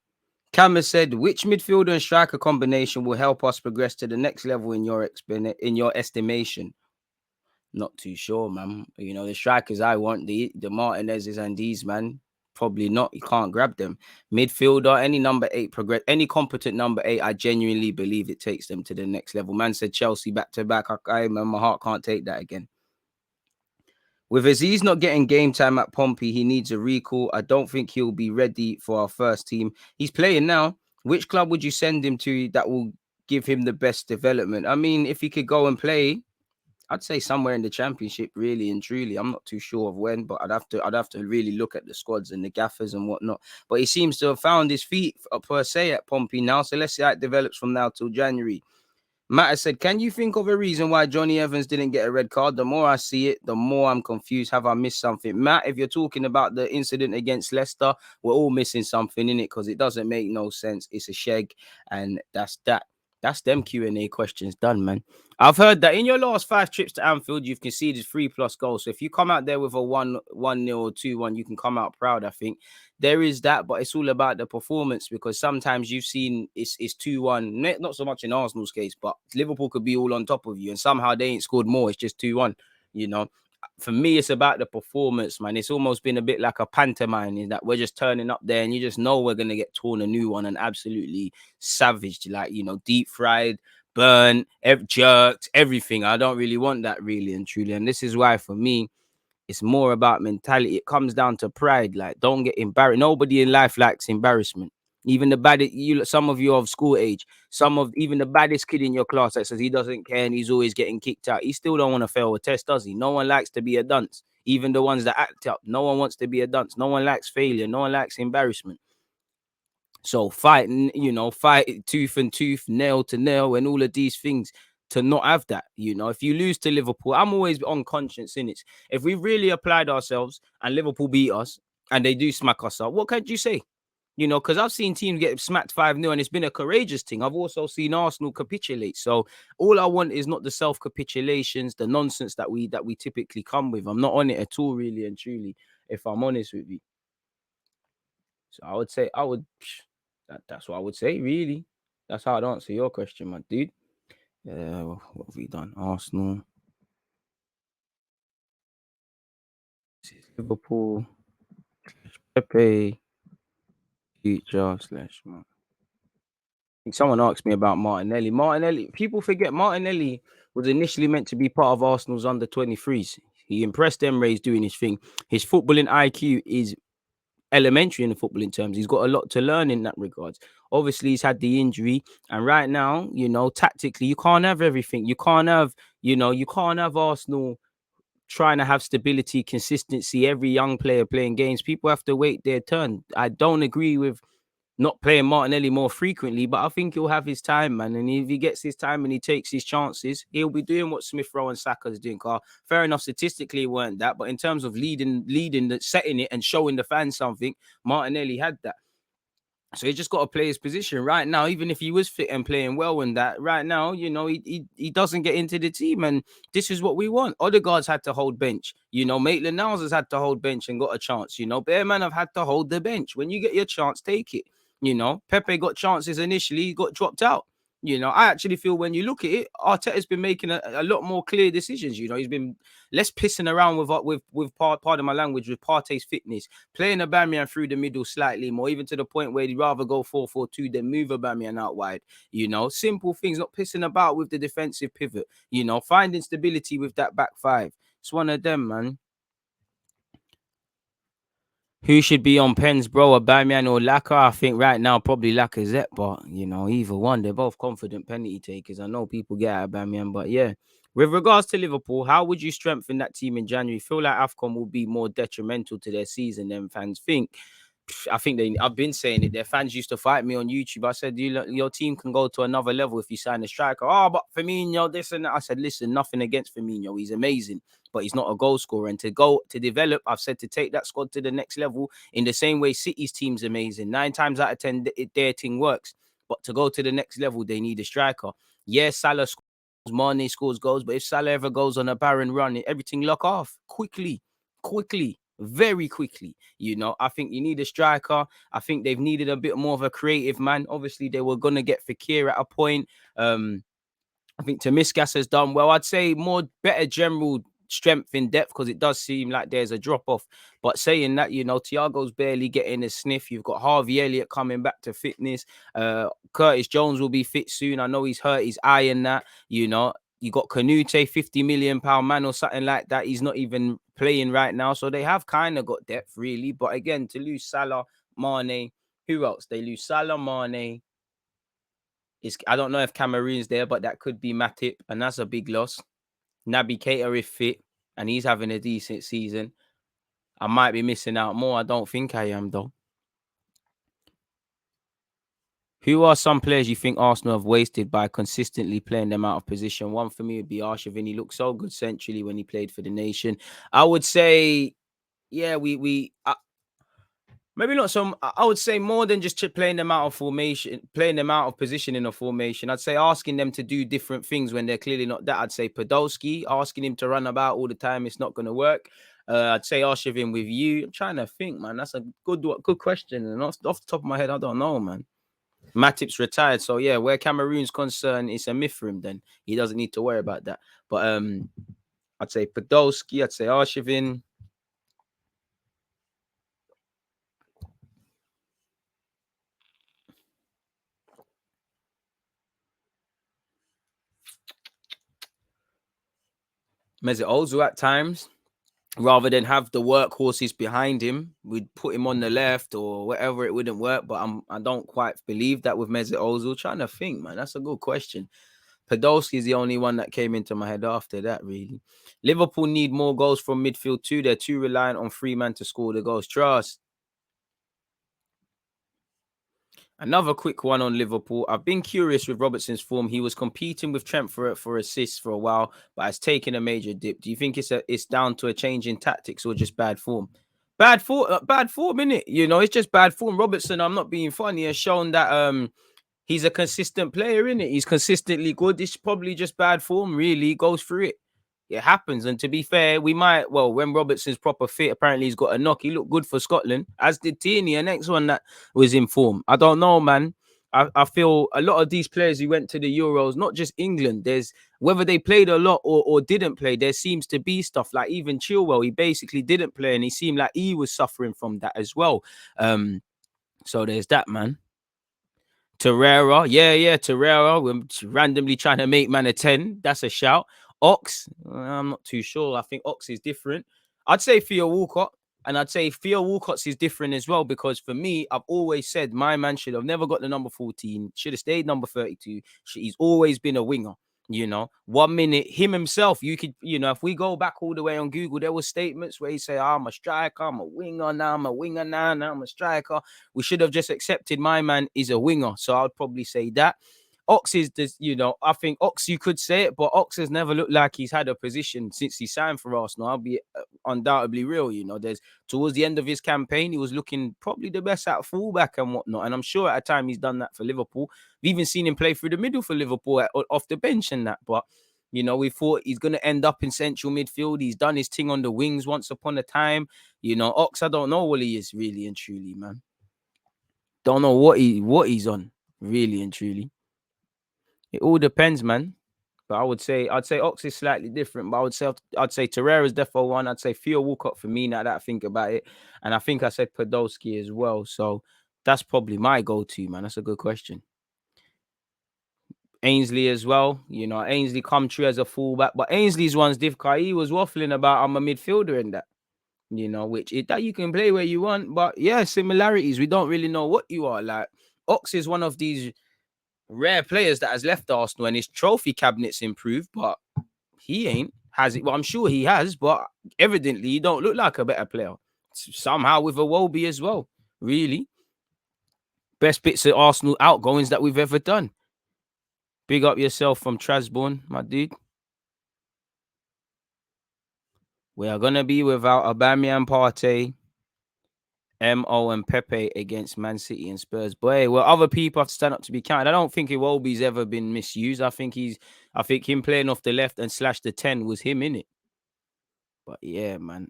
Cam has said, which midfielder and striker combination will help us progress to the next level in your estimation? Not too sure, man. You know, the strikers I want, the Martinez's and these, man, probably not. You can't grab them. Midfielder, any number 8 progress, any competent number 8, I genuinely believe it takes them to the next level. Man said Chelsea back to back. Man, my heart can't take that again. With Aziz not getting game time at Pompey, he needs a recall. I don't think he'll be ready for our first team. He's playing now. Which club would you send him to that will give him the best development? I mean, if he could go and play, I'd say somewhere in the Championship, really and truly. I'm not too sure of when, but I'd have to really look at the squads and the gaffers and whatnot. But he seems to have found his feet per se at Pompey now. So let's see how it develops from now till January. Matt has said, can you think of a reason why Johnny Evans didn't get a red card? The more I see it, the more I'm confused. Have I missed something? Matt, if you're talking about the incident against Leicester, we're all missing something in it because it doesn't make no sense. It's a sheg, and that's that. That's them Q&A questions done, man. I've heard that in your last 5 trips to Anfield, you've conceded 3+ goals. So if you come out there with a 1-0 or 2-1, you can come out proud, I think. There is that, but it's all about the performance because sometimes you've seen it's 2-1, not so much in Arsenal's case, but Liverpool could be all on top of you and somehow they ain't scored more. It's just 2-1, you know. For me, it's about the performance, man. It's almost been a bit like a pantomime in that we're just turning up there and you just know we're going to get torn a new one and absolutely savaged, like, you know, deep fried, burnt, jerked, everything. I don't really want that, really and truly. And this is why, for me, it's more about mentality. It comes down to pride. Like, don't get embarrassed. Nobody in life likes embarrassment. Even the baddest, some of you of school age, even the baddest kid in your class that says he doesn't care and he's always getting kicked out, he still don't want to fail a test, does he? No one likes to be a dunce. Even the ones that act up, no one wants to be a dunce. No one likes failure. No one likes embarrassment. So fight tooth and tooth, nail to nail, and all of these things to not have that. You know, if you lose to Liverpool, I'm always on conscience in it. If we really applied ourselves and Liverpool beat us and they do smack us up, what could you say? You know, because I've seen teams get smacked 5-0 and it's been a courageous thing. I've also seen Arsenal capitulate. So all I want is not the self-capitulations, the nonsense that we typically come with. I'm not on it at all, really and truly, if I'm honest with you. So I would say that's what I would say, really. That's how I'd answer your question, my dude. What have we done? Arsenal, Liverpool, Pepe, future / man. Someone asked me about Martinelli. Martinelli, people forget Martinelli was initially meant to be part of Arsenal's under 23s. He impressed Emre's doing his thing. His footballing IQ is elementary in the footballing terms. He's got a lot to learn in that regards. Obviously, he's had the injury, and right now, you know, tactically, you can't have everything. You can't have Arsenal trying to have stability, consistency, every young player playing games. People have to wait their turn. I don't agree with not playing Martinelli more frequently, but I think he'll have his time, man. And if he gets his time and he takes his chances, he'll be doing what Smith Rowe and Saka's doing. Fair enough, statistically, weren't that, but in terms of leading, setting it and showing the fans something, Martinelli had that. So he just got to play his position right now. Even if he was fit and playing well in that, right now, you know, he doesn't get into the team, and this is what we want. Odegaard's had to hold bench. You know, Maitland-Niles has had to hold bench and got a chance. You know, Bearman have had to hold the bench. When you get your chance, take it. You know, Pepe got chances initially, he got dropped out. You know, I actually feel when you look at it, Arteta's been making a lot more clear decisions. You know, he's been less pissing around pardon my language, with Partey's fitness, playing Aubameyang through the middle slightly more, even to the point where he'd rather go 4-4-2 than move Aubameyang out wide. You know, simple things, not pissing about with the defensive pivot. You know, finding stability with that back five. It's one of them, man. Who should be on pens, bro? Aubameyang or Laka? I think right now probably Lacazette, but you know, either one. They're both confident penalty takers. I know people get at Aubameyang, but yeah. With regards to Liverpool, how would you strengthen that team in January? Feel like AFCON will be more detrimental to their season than fans think. I think I've been saying it. Their fans used to fight me on YouTube. I said, your team can go to another level if you sign a striker. Oh, but Firmino, this and that. I said, listen, nothing against Firmino. He's amazing, but he's not a goal scorer. And to develop, I've said to take that squad to the next level in the same way City's team's amazing. 9 times out of 10, their thing works. But to go to the next level, they need a striker. Yes, Salah scores, Mane scores goals, but if Salah ever goes on a barren run, everything lock off quickly, very quickly. You know, I think you need a striker. I think they've needed a bit more of a creative man. Obviously, they were going to get Fekir at a point. I think Tomiskas has done well. I'd say better general strength in depth, because it does seem like there's a drop off. But saying that, you know, Thiago's barely getting a sniff. You've got Harvey Elliott coming back to fitness. Curtis Jones will be fit soon. I know he's hurt his eye and that. You know, you got Canute, £50 million man or something like that. He's not even playing right now. So they have kind of got depth, really. But again, to lose Salah, Mane, who else? They lose Salah, Mane. I don't know if Cameroon's there, but that could be Matip, and that's a big loss. Naby Keita is fit, and he's having a decent season. I might be missing out more. I don't think I am, though. Who are some players you think Arsenal have wasted by consistently playing them out of position? One for me would be Arshavin. He looked so good centrally when he played for the nation. I would say, yeah, maybe not some. I would say more than just playing them out of formation, playing them out of position in a formation. I'd say asking them to do different things when they're clearly not that. I'd say Podolski, asking him to run about all the time, it's not going to work. I'd say Arshavin with you. I'm trying to think, man. That's a good question. And off the top of my head, I don't know, man. Matip's retired, so yeah. Where Cameroon's concerned, it's a myth for him. Then he doesn't need to worry about that. But I'd say Podolski. I'd say Arshavin. Mesut Ozil at times, rather than have the workhorses behind him, we'd put him on the left or whatever. It wouldn't work. But I don't quite believe that with Mesut Ozil. Trying to think, man. That's a good question. Podolski is the only one that came into my head after that, really. Liverpool need more goals from midfield too. They're too reliant on free man to score the goals. Trust. Another quick one on Liverpool. I've been curious with Robertson's form. He was competing with Trent for assists for a while, but has taken a major dip. Do you think it's down to a change in tactics or just bad form? Bad form, innit? You know, it's just bad form. Robertson, I'm not being funny, has shown that he's a consistent player, innit? He's consistently good. It's probably just bad form, really. He goes through it. It happens. And to be fair, when Robertson's proper fit, apparently he's got a knock. He looked good for Scotland, as did Tierney, the next one that was in form. I don't know, man. I feel a lot of these players who went to the Euros, not just England, there's whether they played a lot or didn't play, there seems to be stuff like even Chilwell, he basically didn't play and he seemed like he was suffering from that as well. So there's that, man. Torreira, yeah, Torreira. We're randomly trying to make man a 10. That's a shout. Ox, I'm not too sure. I think Ox is different. I'd say Theo Walcott, and I'd say Theo Walcott's is different as well, because for me, I've always said my man should have never got the number 14, should have stayed number 32. He's always been a winger. You know, 1 minute, him himself, you could, you know, if we go back all the way on Google, there were statements where he say, I'm a striker, I'm a winger now, I'm a winger now I'm a striker. We should have just accepted my man is a winger. So I'd probably say that. Ox is this, you know, I think Ox, you could say it, but Ox has never looked like he's had a position since he signed for Arsenal. I'll be undoubtedly real, you know. There's towards the end of his campaign, he was looking probably the best at fullback and whatnot. And I'm sure at a time he's done that for Liverpool. We've even seen him play through the middle for Liverpool off the bench and that. But, you know, we thought he's going to end up in central midfield. He's done his thing on the wings once upon a time. You know, Ox, I don't know what he is really and truly, man. Don't know what he's on, really and truly. It all depends, man. But I'd say Ox is slightly different. But I'd say Torreira's defo one. I'd say Theo Walcott for me now that I think about it. And I think I said Podolski as well. So that's probably my go-to, man. That's a good question. Ainsley as well. You know, Ainsley come true as a fullback. But Ainsley's one's difficult. He was waffling about I'm a midfielder in that. You know, that you can play where you want. But yeah, similarities. We don't really know what you are. Like Ox is one of these rare players that has left Arsenal and his trophy cabinet's improved, but he ain't. Has it? Well, I'm sure he has, but evidently he don't look like a better player. Somehow with a Wobie as well. Really. Best bits of Arsenal outgoings that we've ever done. Big up yourself from Trasbourne, my dude. We are gonna be without Aubameyang, Partey, Mo and Pepe against Man City and Spurs. Boy, well, other people have to stand up to be counted. I don't think Iwobi's ever been misused. I think him playing off the left and slash the 10 was him in it. But yeah, man.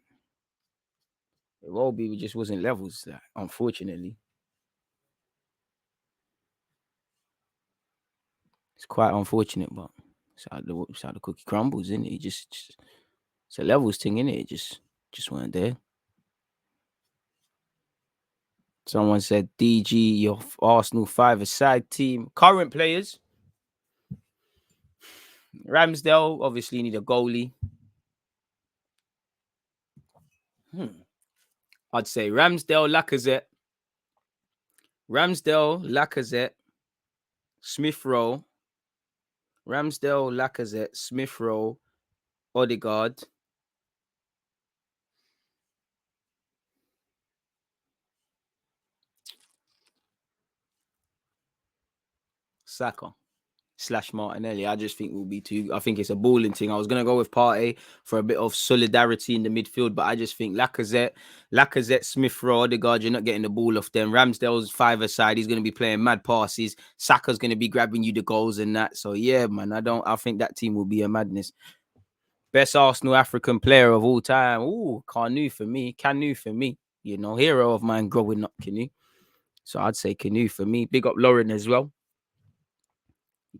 Iwobi just wasn't levels, unfortunately. It's quite unfortunate, but it's how the cookie crumbles, isn't it? Just it's a levels thing, innit? It just weren't there. Someone said DG, your Arsenal 5-a-side team. Current players. Ramsdale, obviously need a goalie. I'd say Ramsdale, Lacazette, Smith Rowe. Ramsdale, Lacazette, Smith Rowe, Odegaard. Saka / Martinelli. I just think will be too. I think it's a balling thing. I was gonna go with Partey for a bit of solidarity in the midfield, but I just think Lacazette, Smith Rowe, Odegaard, you're not getting the ball off them. Ramsdale's 5-a-side. He's gonna be playing mad passes. Saka's gonna be grabbing you the goals and that. So yeah, man, I think that team will be a madness. Best Arsenal African player of all time. Ooh, Canu for me. You know, hero of mine growing up, Canu. So I'd say Canu for me. Big up Lauren as well.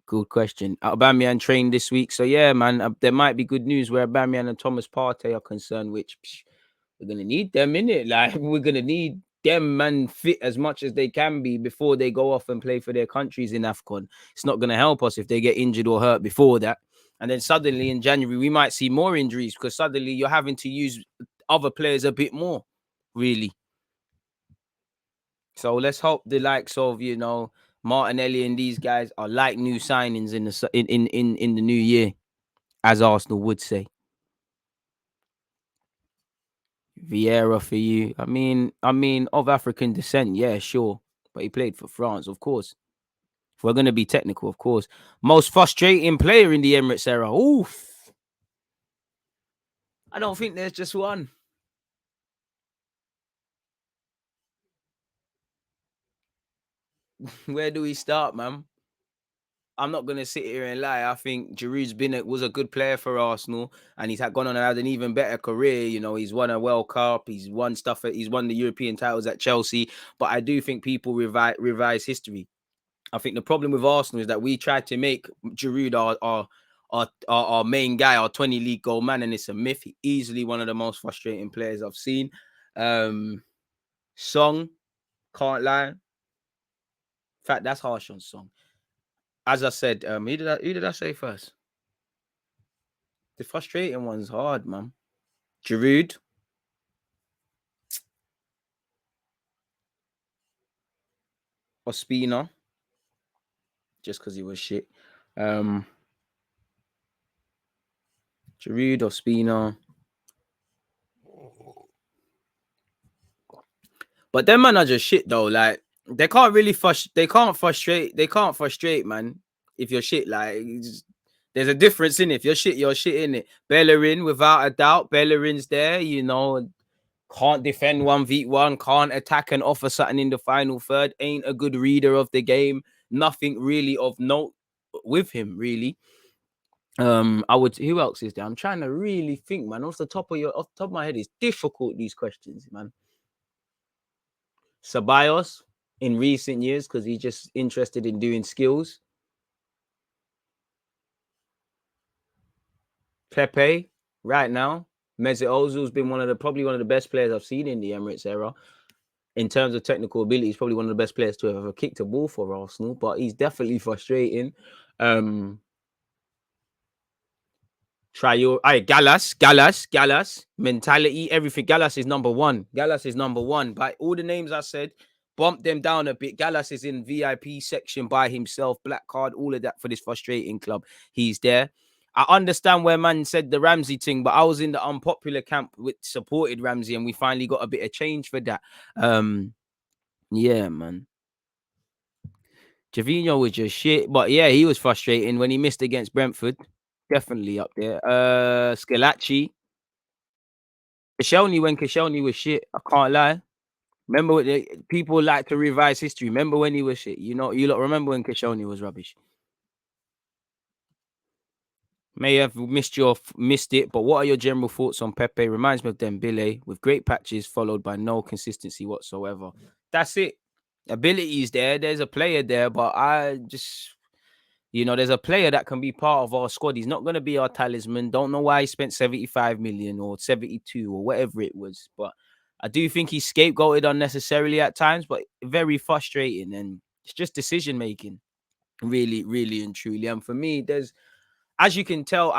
Good question. Aubameyang trained this week. So yeah, man, there might be good news where Aubameyang and Thomas Partey are concerned, which we're going to need them in it. Like we're going to need them, man, fit as much as they can be before they go off and play for their countries in AFCON. It's not going to help us if they get injured or hurt before that. And then suddenly in January, we might see more injuries because suddenly you're having to use other players a bit more, really. So let's hope the likes of, you know, Martinelli and these guys are like new signings in the new year, as Arsenal would say. Vieira for you. I mean, of African descent, yeah, sure. But he played for France, of course. If we're gonna be technical, of course. Most frustrating player in the Emirates era. Oof. I don't think there's just one. Where do we start, man? I'm not gonna sit here and lie. I think Giroud's was a good player for Arsenal, and he's gone on and had an even better career. You know, he's won a World Cup, he's won the European titles at Chelsea. But I do think people revise history. I think the problem with Arsenal is that we tried to make Giroud our main guy, our 20 league goal man, and it's a myth. Easily one of the most frustrating players I've seen. Song, can't lie. In fact, that's harsh on Song. As I said, who did I say first? The frustrating one's hard, man. Giroud. Ospina. Just because he was shit. Giroud, Ospina. But them man are just shit though. Like they can't frustrate, man. If you're shit, like there's a difference in it. If you're shit in it. Bellerin, without a doubt, Bellerin's there, you know. Can't defend 1v1, can't attack and offer something in the final third, ain't a good reader of the game. Nothing really of note with him, really. Who else is there? I'm trying to really think, man. Off the top of my head, it's difficult, these questions, man. Ceballos in recent years because he's just interested in doing skills. Pepe, right now, Mesut Ozil's been probably one of the best players I've seen in the Emirates era. In terms of technical ability, he's probably one of the best players to have ever kicked a ball for Arsenal, but he's definitely frustrating. Gallas, mentality, everything. Gallas is number one. By all the names I said, bump them down a bit. Gallas is in VIP section by himself, black card, all of that for this frustrating club. He's there. I understand where man said the Ramsey thing, but I was in the unpopular camp which supported Ramsey, and we finally got a bit of change for that. Yeah, man. Javinho was just shit, but yeah, he was frustrating when he missed against Brentford. Definitely up there. Scalacci. Koscielny when Koscielny was shit. I can't lie. Remember people like to revise history. Remember when he was shit. You lot remember when Koscielny was rubbish. May have missed it, but what are your general thoughts on Pepe? Reminds me of Dembele with great patches followed by no consistency whatsoever. That's it. Ability is there. There's a player there, but I just there's a player that can be part of our squad. He's not going to be our talisman. Don't know why he spent 75 million or 72 or whatever it was. But I do think he's scapegoated unnecessarily at times, but very frustrating. And it's just decision making, really, really and truly. And for me, as you can tell,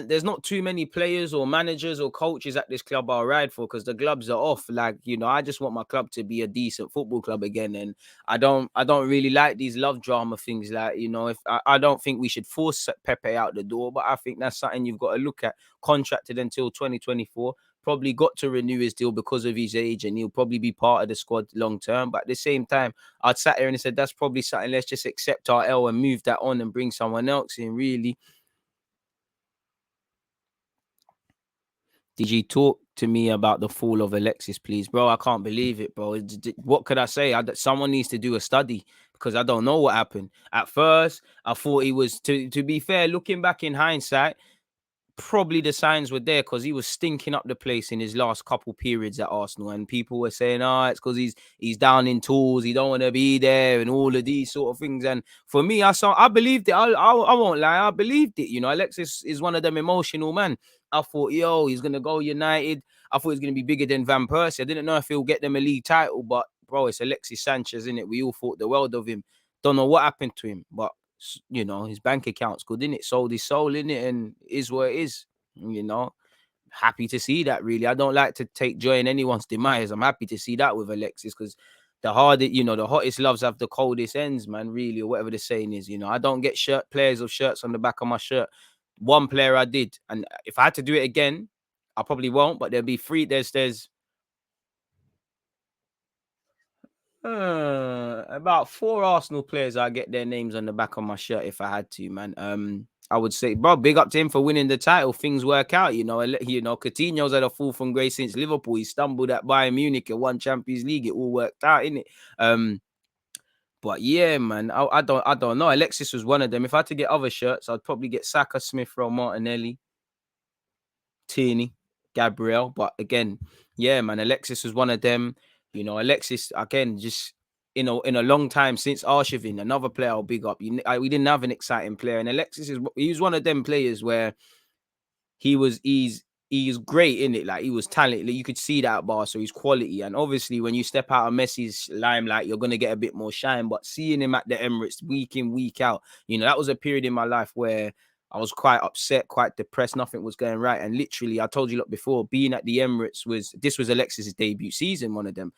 there's not too many players or managers or coaches at this club I'll ride for because the clubs are off. Like, I just want my club to be a decent football club again. And I don't really like these love drama things. Like, if I don't think we should force Pepe out the door, but I think that's something you've got to look at. Contracted until 2024, probably got to renew his deal because of his age, and he'll probably be part of the squad long term. But at the same time, I'd sat here and said, that's probably something, let's just accept our L and move that on and bring someone else in, really. Did you talk to me about the fall of Alexis, please, bro? I can't believe it, bro. What could I say? Someone needs to do a study because I don't know what happened. At first, I thought he was, to be fair, looking back in hindsight, probably the signs were there because he was stinking up the place in his last couple periods at Arsenal, and people were saying, it's because he's down in tools, he don't want to be there, and all of these sort of things. And for me, I believed it. I won't lie, I believed it. Alexis is one of them emotional men. I thought, he's gonna go United. I thought he's gonna be bigger than Van Persie. I didn't know if he'll get them a league title, but bro, it's Alexis Sanchez, isn't it? We all thought the world of him. Don't know what happened to him, but his bank account's good, innit? Sold his soul, innit? And is what it is, Happy to see that, really. I don't like to take joy in anyone's demise. I'm happy to see that with Alexis because the hottest loves have the coldest ends, man, really, or whatever the saying is. I don't get players of shirts on the back of my shirt. One player I did, and if I had to do it again, I probably won't, but there'll be three. There's about 4 Arsenal players. I get their names on the back of my shirt if I had to, man. I would say, bro, big up to him for winning the title. Things work out, Coutinho's had a fall from grace since Liverpool. He stumbled at Bayern Munich and won Champions League. It all worked out, innit? But yeah, man, I don't know. Alexis was one of them. If I had to get other shirts, I'd probably get Saka, Smith Rowe, Martinelli, Tierney, Gabriel. But again, yeah, man, Alexis was one of them. Alexis, again, just in a long time since Arshavin, another player I'll big up. We didn't have an exciting player, and Alexis he was one of them players where he's great in it. Like, he was talented. You could see that at Bar, so he's quality. And obviously, when you step out of Messi's limelight, you're gonna get a bit more shine. But seeing him at the Emirates week in, week out, that was a period in my life where I was quite upset, quite depressed. Nothing was going right. And literally, I told you before, being at the Emirates was Alexis's debut season, one of them.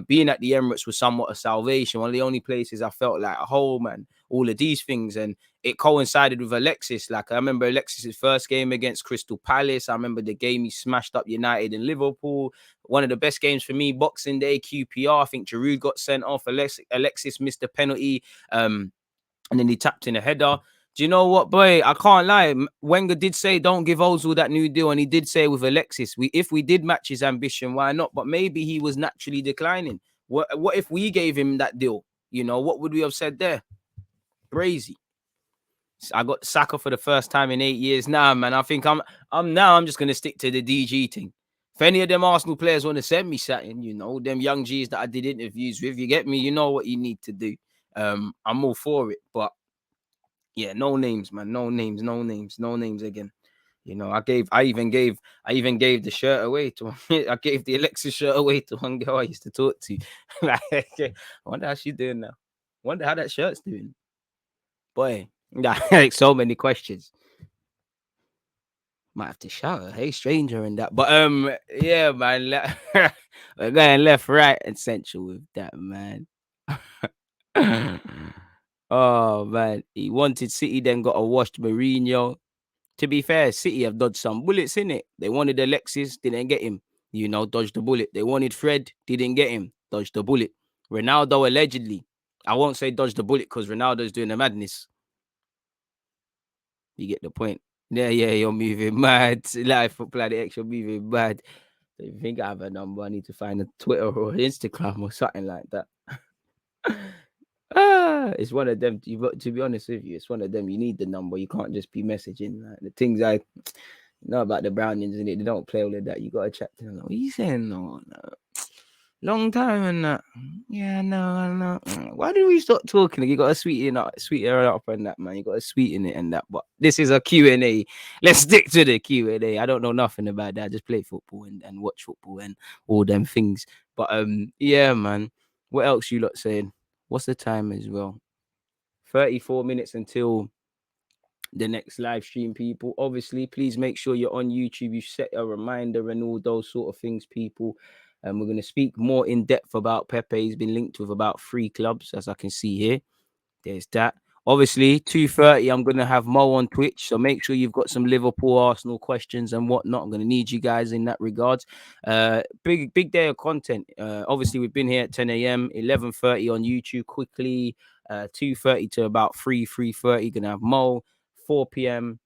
Being at the Emirates was somewhat a salvation. One of the only places I felt like a whole man, all of these things. And it coincided with Alexis. Like, I remember Alexis's first game against Crystal Palace. I remember the game he smashed up United and Liverpool. One of the best games for me, Boxing Day, QPR. I think Giroud got sent off. Alexis missed a penalty. And then he tapped in a header. Do you know what, boy? I can't lie. Wenger did say don't give Ozil that new deal, and he did say with Alexis, if we did match his ambition, why not? But maybe he was naturally declining. What if we gave him that deal? What would we have said there? Crazy. I got Saka for the first time in 8 years. Nah, man. I think I'm just gonna stick to the DG thing. If any of them Arsenal players want to send me something, you know, them young G's that I did interviews with, you get me, you know what you need to do. I'm all for it. But yeah, no names, man. No names, no names, no names again. You know, I even gave the shirt away to I gave the Alexis shirt away to one girl I used to talk to. Like, I wonder how she's doing now. Wonder how that shirt's doing. Boy, like so many questions. Might have to shout her, hey stranger, and that. But yeah, man. We're going left, right, and central with that, man. Oh man. He wanted City, then got a washed Mourinho. To be fair, City have dodged some bullets in it. They wanted Alexis, didn't get him. You know, dodged the bullet. They wanted Fred, didn't get him. Dodged the bullet. Ronaldo allegedly. I won't say dodged the bullet because Ronaldo's doing the madness. You get the point. Yeah, you're moving mad. Live football the X, you're moving mad. So if you think I have a number, I need to find a Twitter or Instagram or something like that. It's one of them. To be honest with you, it's one of them. You need the number. You can't just be messaging. Like, the things I know about the Brownians in it, they don't play all of that. You gotta chat to them. Like, what you saying? No, long time and that. Yeah, no. Why did we stop talking? You got to sweeten her up and that, man. You got to sweeten it and that. But this is a Q&A. Let's stick to the Q&A. I don't know nothing about that. I just play football and watch football and all them things. But yeah, man. What else you lot saying? What's the time as well? 34 minutes until the next live stream, people. Obviously, please make sure you're on YouTube. You set a reminder and all those sort of things, people. And we're going to speak more in depth about Pepe. He's been linked with about 3 clubs, as I can see here. There's that. Obviously, 2:30, I'm going to have Mo on Twitch. So make sure you've got some Liverpool, Arsenal questions and whatnot. I'm going to need you guys in that regards. Big day of content. Obviously, we've been here at 10 a.m., 11:30 on YouTube quickly, 2:30 to about 3:30. Going to have Mo, 4 p.m.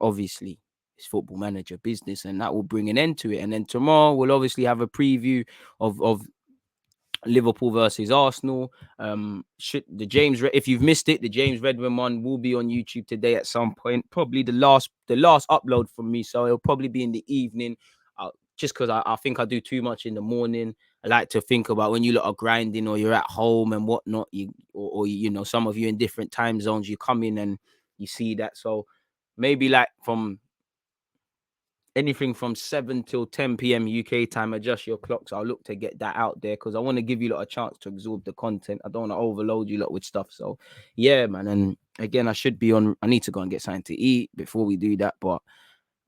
Obviously, it's Football Manager business, and that will bring an end to it. And then tomorrow, we'll obviously have a preview of Liverpool versus Arsenal. If you've missed it, the James Redmond one will be on YouTube today at some point. Probably the last upload from me, so it'll probably be in the evening. Just because I think I do too much in the morning. I like to think about when you lot are grinding or you're at home and whatnot. Or you know, some of you in different time zones, you come in and you see that. So maybe like from anything from 7 till 10 p.m. UK time, adjust your clocks. I'll look to get that out there because I want to give you lot a chance to absorb the content. I don't want to overload you lot with stuff. So yeah, man. And again, I need to go and get something to eat before we do that, but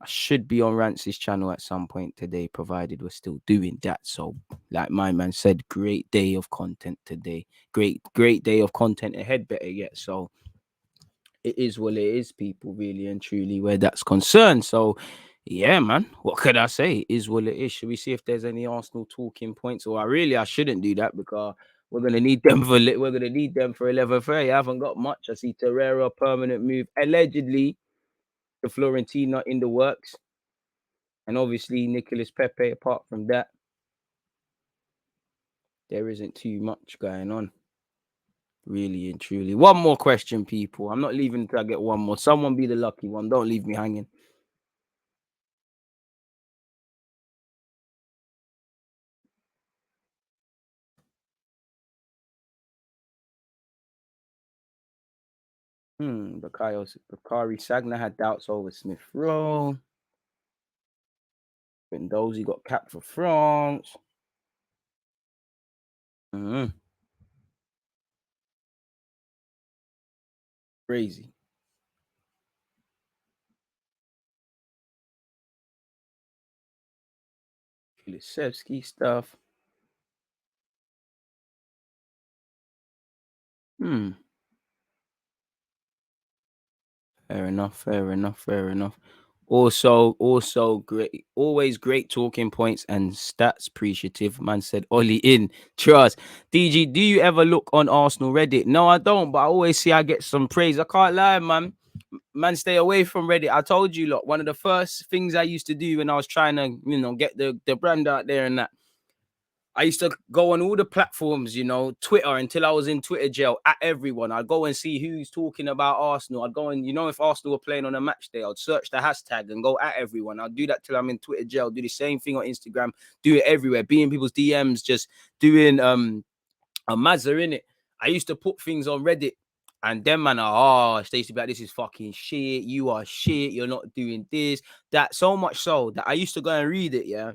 I should be on Rance's channel at some point today, provided we're still doing that. So like my man said, great day of content today. Great day of content ahead, better yet. So it is what it is, people, really and truly, where that's concerned. So, yeah, man, what could I say? It is what it is. Should we see if there's any Arsenal talking points? Or I shouldn't do that because we're gonna need them for 11:30. I haven't got much. I see Torreira permanent move, allegedly the Florentina in the works, and obviously Nicolas Pepe. Apart from that, there isn't too much going on. Really and truly. One more question, people. I'm not leaving until I get one more. Someone be the lucky one. Don't leave me hanging. Bakari Sagna had doubts over Smith Rowe. Bendozi got capped for France. Crazy. Kulusevski stuff. Fair enough. Also great, always great talking points and stats appreciative. Man said Ollie in. Trust. DG, do you ever look on Arsenal Reddit? No, I don't, but I always see I get some praise. I can't lie, man. Man, stay away from Reddit. I told you, look, one of the first things I used to do when I was trying to, get the brand out there and that. I used to go on all the platforms, you know, Twitter until I was in Twitter jail at everyone. I'd go and see who's talking about Arsenal. I'd go and, you know, if Arsenal were playing on a match day, I'd search the hashtag and go at everyone. I'll do that till I'm in Twitter jail. Do the same thing on Instagram. Do it everywhere. Be in people's DMs, just doing a Mazza in it. I used to put things on Reddit. And them man are, they used to be like, this is fucking shit. You are shit. You're not doing this, that. So much so that I used to go and read it, yeah.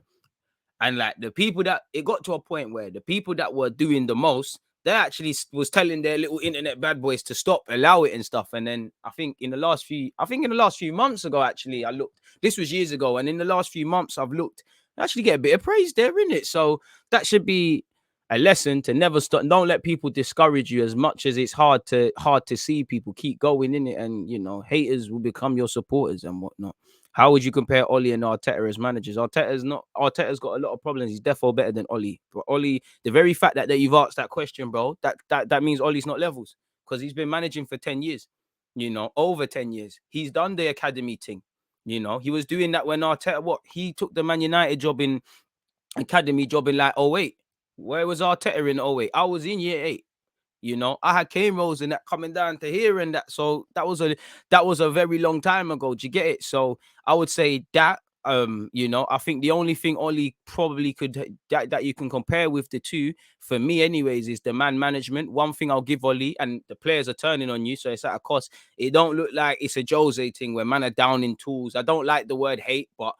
And like the people that it got to a point where the people that were doing the most, they actually was telling their little internet bad boys to stop, allow it and stuff. And then I think in the last few months ago, actually, I looked, this was years ago. And in the last few months, I've looked, I actually get a bit of praise there, in it. So that should be a lesson to never stop. Don't let people discourage you as much as it's hard to see people keep going in it. And, you know, haters will become your supporters and whatnot. How would you compare Ollie and Arteta as managers? Arteta's got a lot of problems. He's definitely better than Ollie. But Ollie, the very fact that you've asked that question, bro, that means Ollie's not levels, because he's been managing for 10 years, you know, over 10 years. He's done the academy thing. You know, he was doing that when Arteta, he took the Man United job in academy job in like 08. Where was Arteta in 08? I was in year 8. You know, I had cane rolls and that coming down to here and that. So that was a very long time ago. Do you get it? So I would say that, you know, I think the only thing Ollie probably could that you can compare with the two, for me anyways, is the man management. One thing I'll give Ollie, and the players are turning on you, so it's at a cost. It don't look like it's a Jose thing where man are down in tools. I don't like the word hate, but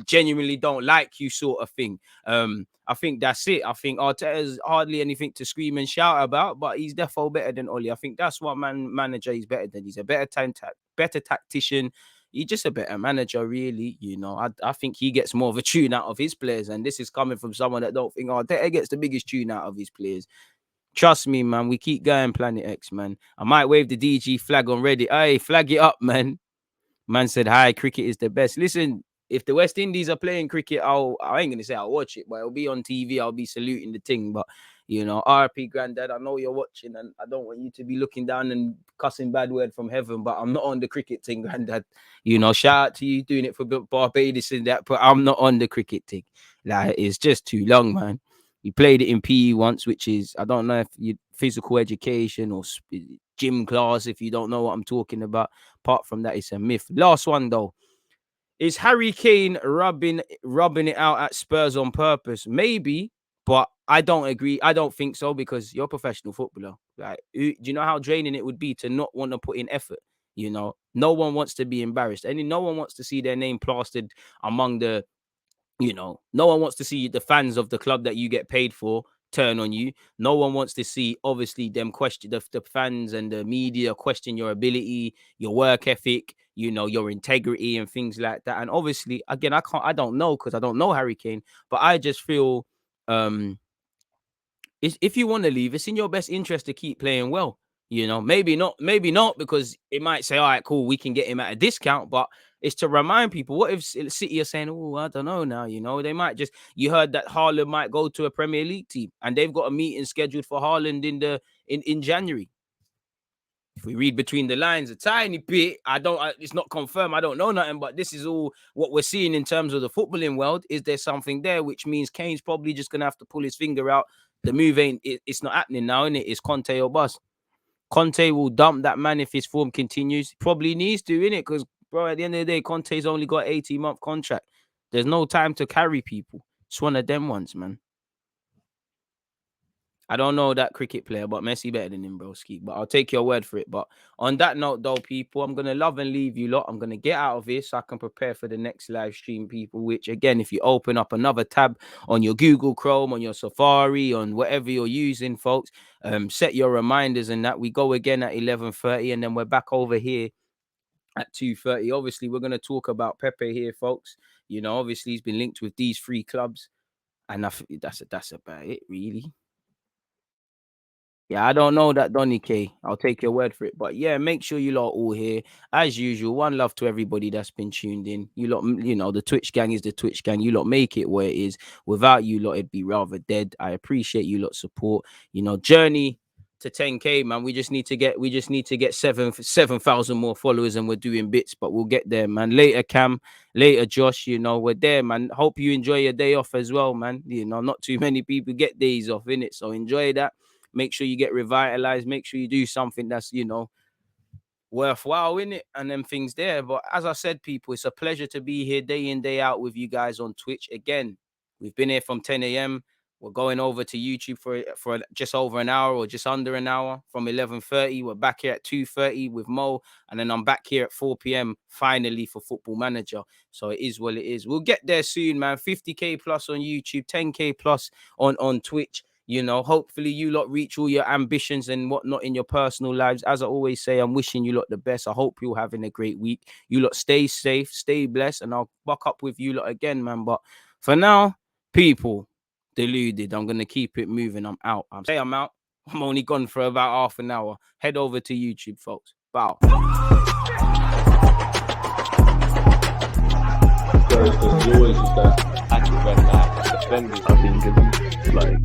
genuinely don't like you sort of thing. I think that's it. I think Arteta's hardly anything to scream and shout about, but he's definitely better than Ollie. I think that's what manager he's better than. He's a better better tactician. He's just a better manager, really. You know, I think he gets more of a tune out of his players, and this is coming from someone that don't think Arteta gets the biggest tune out of his players. Trust me, man. We keep going, Planet X, man. I might wave the DG flag on Reddit. Hey, flag it up, man. Man said, hi, cricket is the best. Listen, if the West Indies are playing cricket, I ain't gonna say I'll watch it, but it'll be on TV. I'll be saluting the thing. But you know, RP Granddad, I know you're watching, and I don't want you to be looking down and cussing bad word from heaven. But I'm not on the cricket thing, Granddad. You know, shout out to you doing it for Barbados and that, but I'm not on the cricket thing. Like, it's just too long, man. You played it in PE once, which is, I don't know if you physical education or gym class, if you don't know what I'm talking about. Apart from that, it's a myth. Last one though. Is Harry Kane rubbing it out at Spurs on purpose? Maybe, but I don't agree. I don't think so, because you're a professional footballer. Like, do you know how draining it would be to not want to put in effort? You know, no one wants to be embarrassed, and no one wants to see their name plastered among the, you know, no one wants to see the fans of the club that you get paid for turn on you. No one wants to see, obviously, them question the fans and the media question your ability, your work ethic, you know, your integrity and things like that. And obviously, again, I don't know, because I don't know Harry Kane, but I just feel, um if you want to leave, it's in your best interest to keep playing well. You know, maybe not, because it might say, all right, cool, we can get him at a discount, but it's to remind people. What if City are saying, oh, I don't know now, you know, they might just, you heard that Haaland might go to a Premier League team, and they've got a meeting scheduled for Haaland in January. If we read between the lines a tiny bit, it's not confirmed. I don't know nothing, but this is all what we're seeing in terms of the footballing world. Is there something there, which means Kane's probably just going to have to pull his finger out. The move it's not happening now, innit? It's Conte or bust. Conte will dump that man if his form continues. Probably needs to, innit? Because, bro, at the end of the day, Conte's only got 18-month contract. There's no time to carry people. It's one of them ones, man. I don't know that cricket player, but Messi better than him, broski. But I'll take your word for it. But on that note, though, people, I'm gonna love and leave you lot. I'm gonna get out of here so I can prepare for the next live stream, people. Which, again, if you open up another tab on your Google Chrome, on your Safari, on whatever you're using, folks, set your reminders and that. We go again at 11:30, and then we're back over here at 2:30. Obviously, we're gonna talk about Pepe here, folks. You know, obviously he's been linked with these 3 clubs, and that's about it, really. Yeah, I don't know that, Donny K. I'll take your word for it. But yeah, make sure you lot all here. As usual, one love to everybody that's been tuned in. You lot, you know, the Twitch gang is the Twitch gang. You lot make it where it is. Without you lot, it'd be rather dead. I appreciate you lot support. You know, journey to 10K, man. We just need to get 7,000 more followers, and we're doing bits, but we'll get there, man. Later, Cam, later, Josh. You know, we're there, man. Hope you enjoy your day off as well, man. You know, not too many people get days off, innit? So enjoy that. Make sure you get revitalized. Make sure you do something that's, you know, worthwhile in it, and them things there. But as I said, people, it's a pleasure to be here day in, day out with you guys on Twitch. Again, we've been here from 10 a.m. We're going over to YouTube for just over an hour or just under an hour. From 11:30, we're back here at 2:30 with Mo, and then I'm back here at 4 p.m. finally for Football Manager. So it is what it is. We'll get there soon, man. 50K plus on YouTube, 10K plus on Twitch. You know, hopefully you lot reach all your ambitions and whatnot in your personal lives. As I always say, I'm wishing you lot the best. I hope you're having a great week. You lot stay safe, stay blessed, and I'll buck up with you lot again, man. But for now, people, deluded. I'm going to keep it moving. I'm out. I'm out. I'm only gone for about half an hour. Head over to YouTube, folks. Bow. I think it's like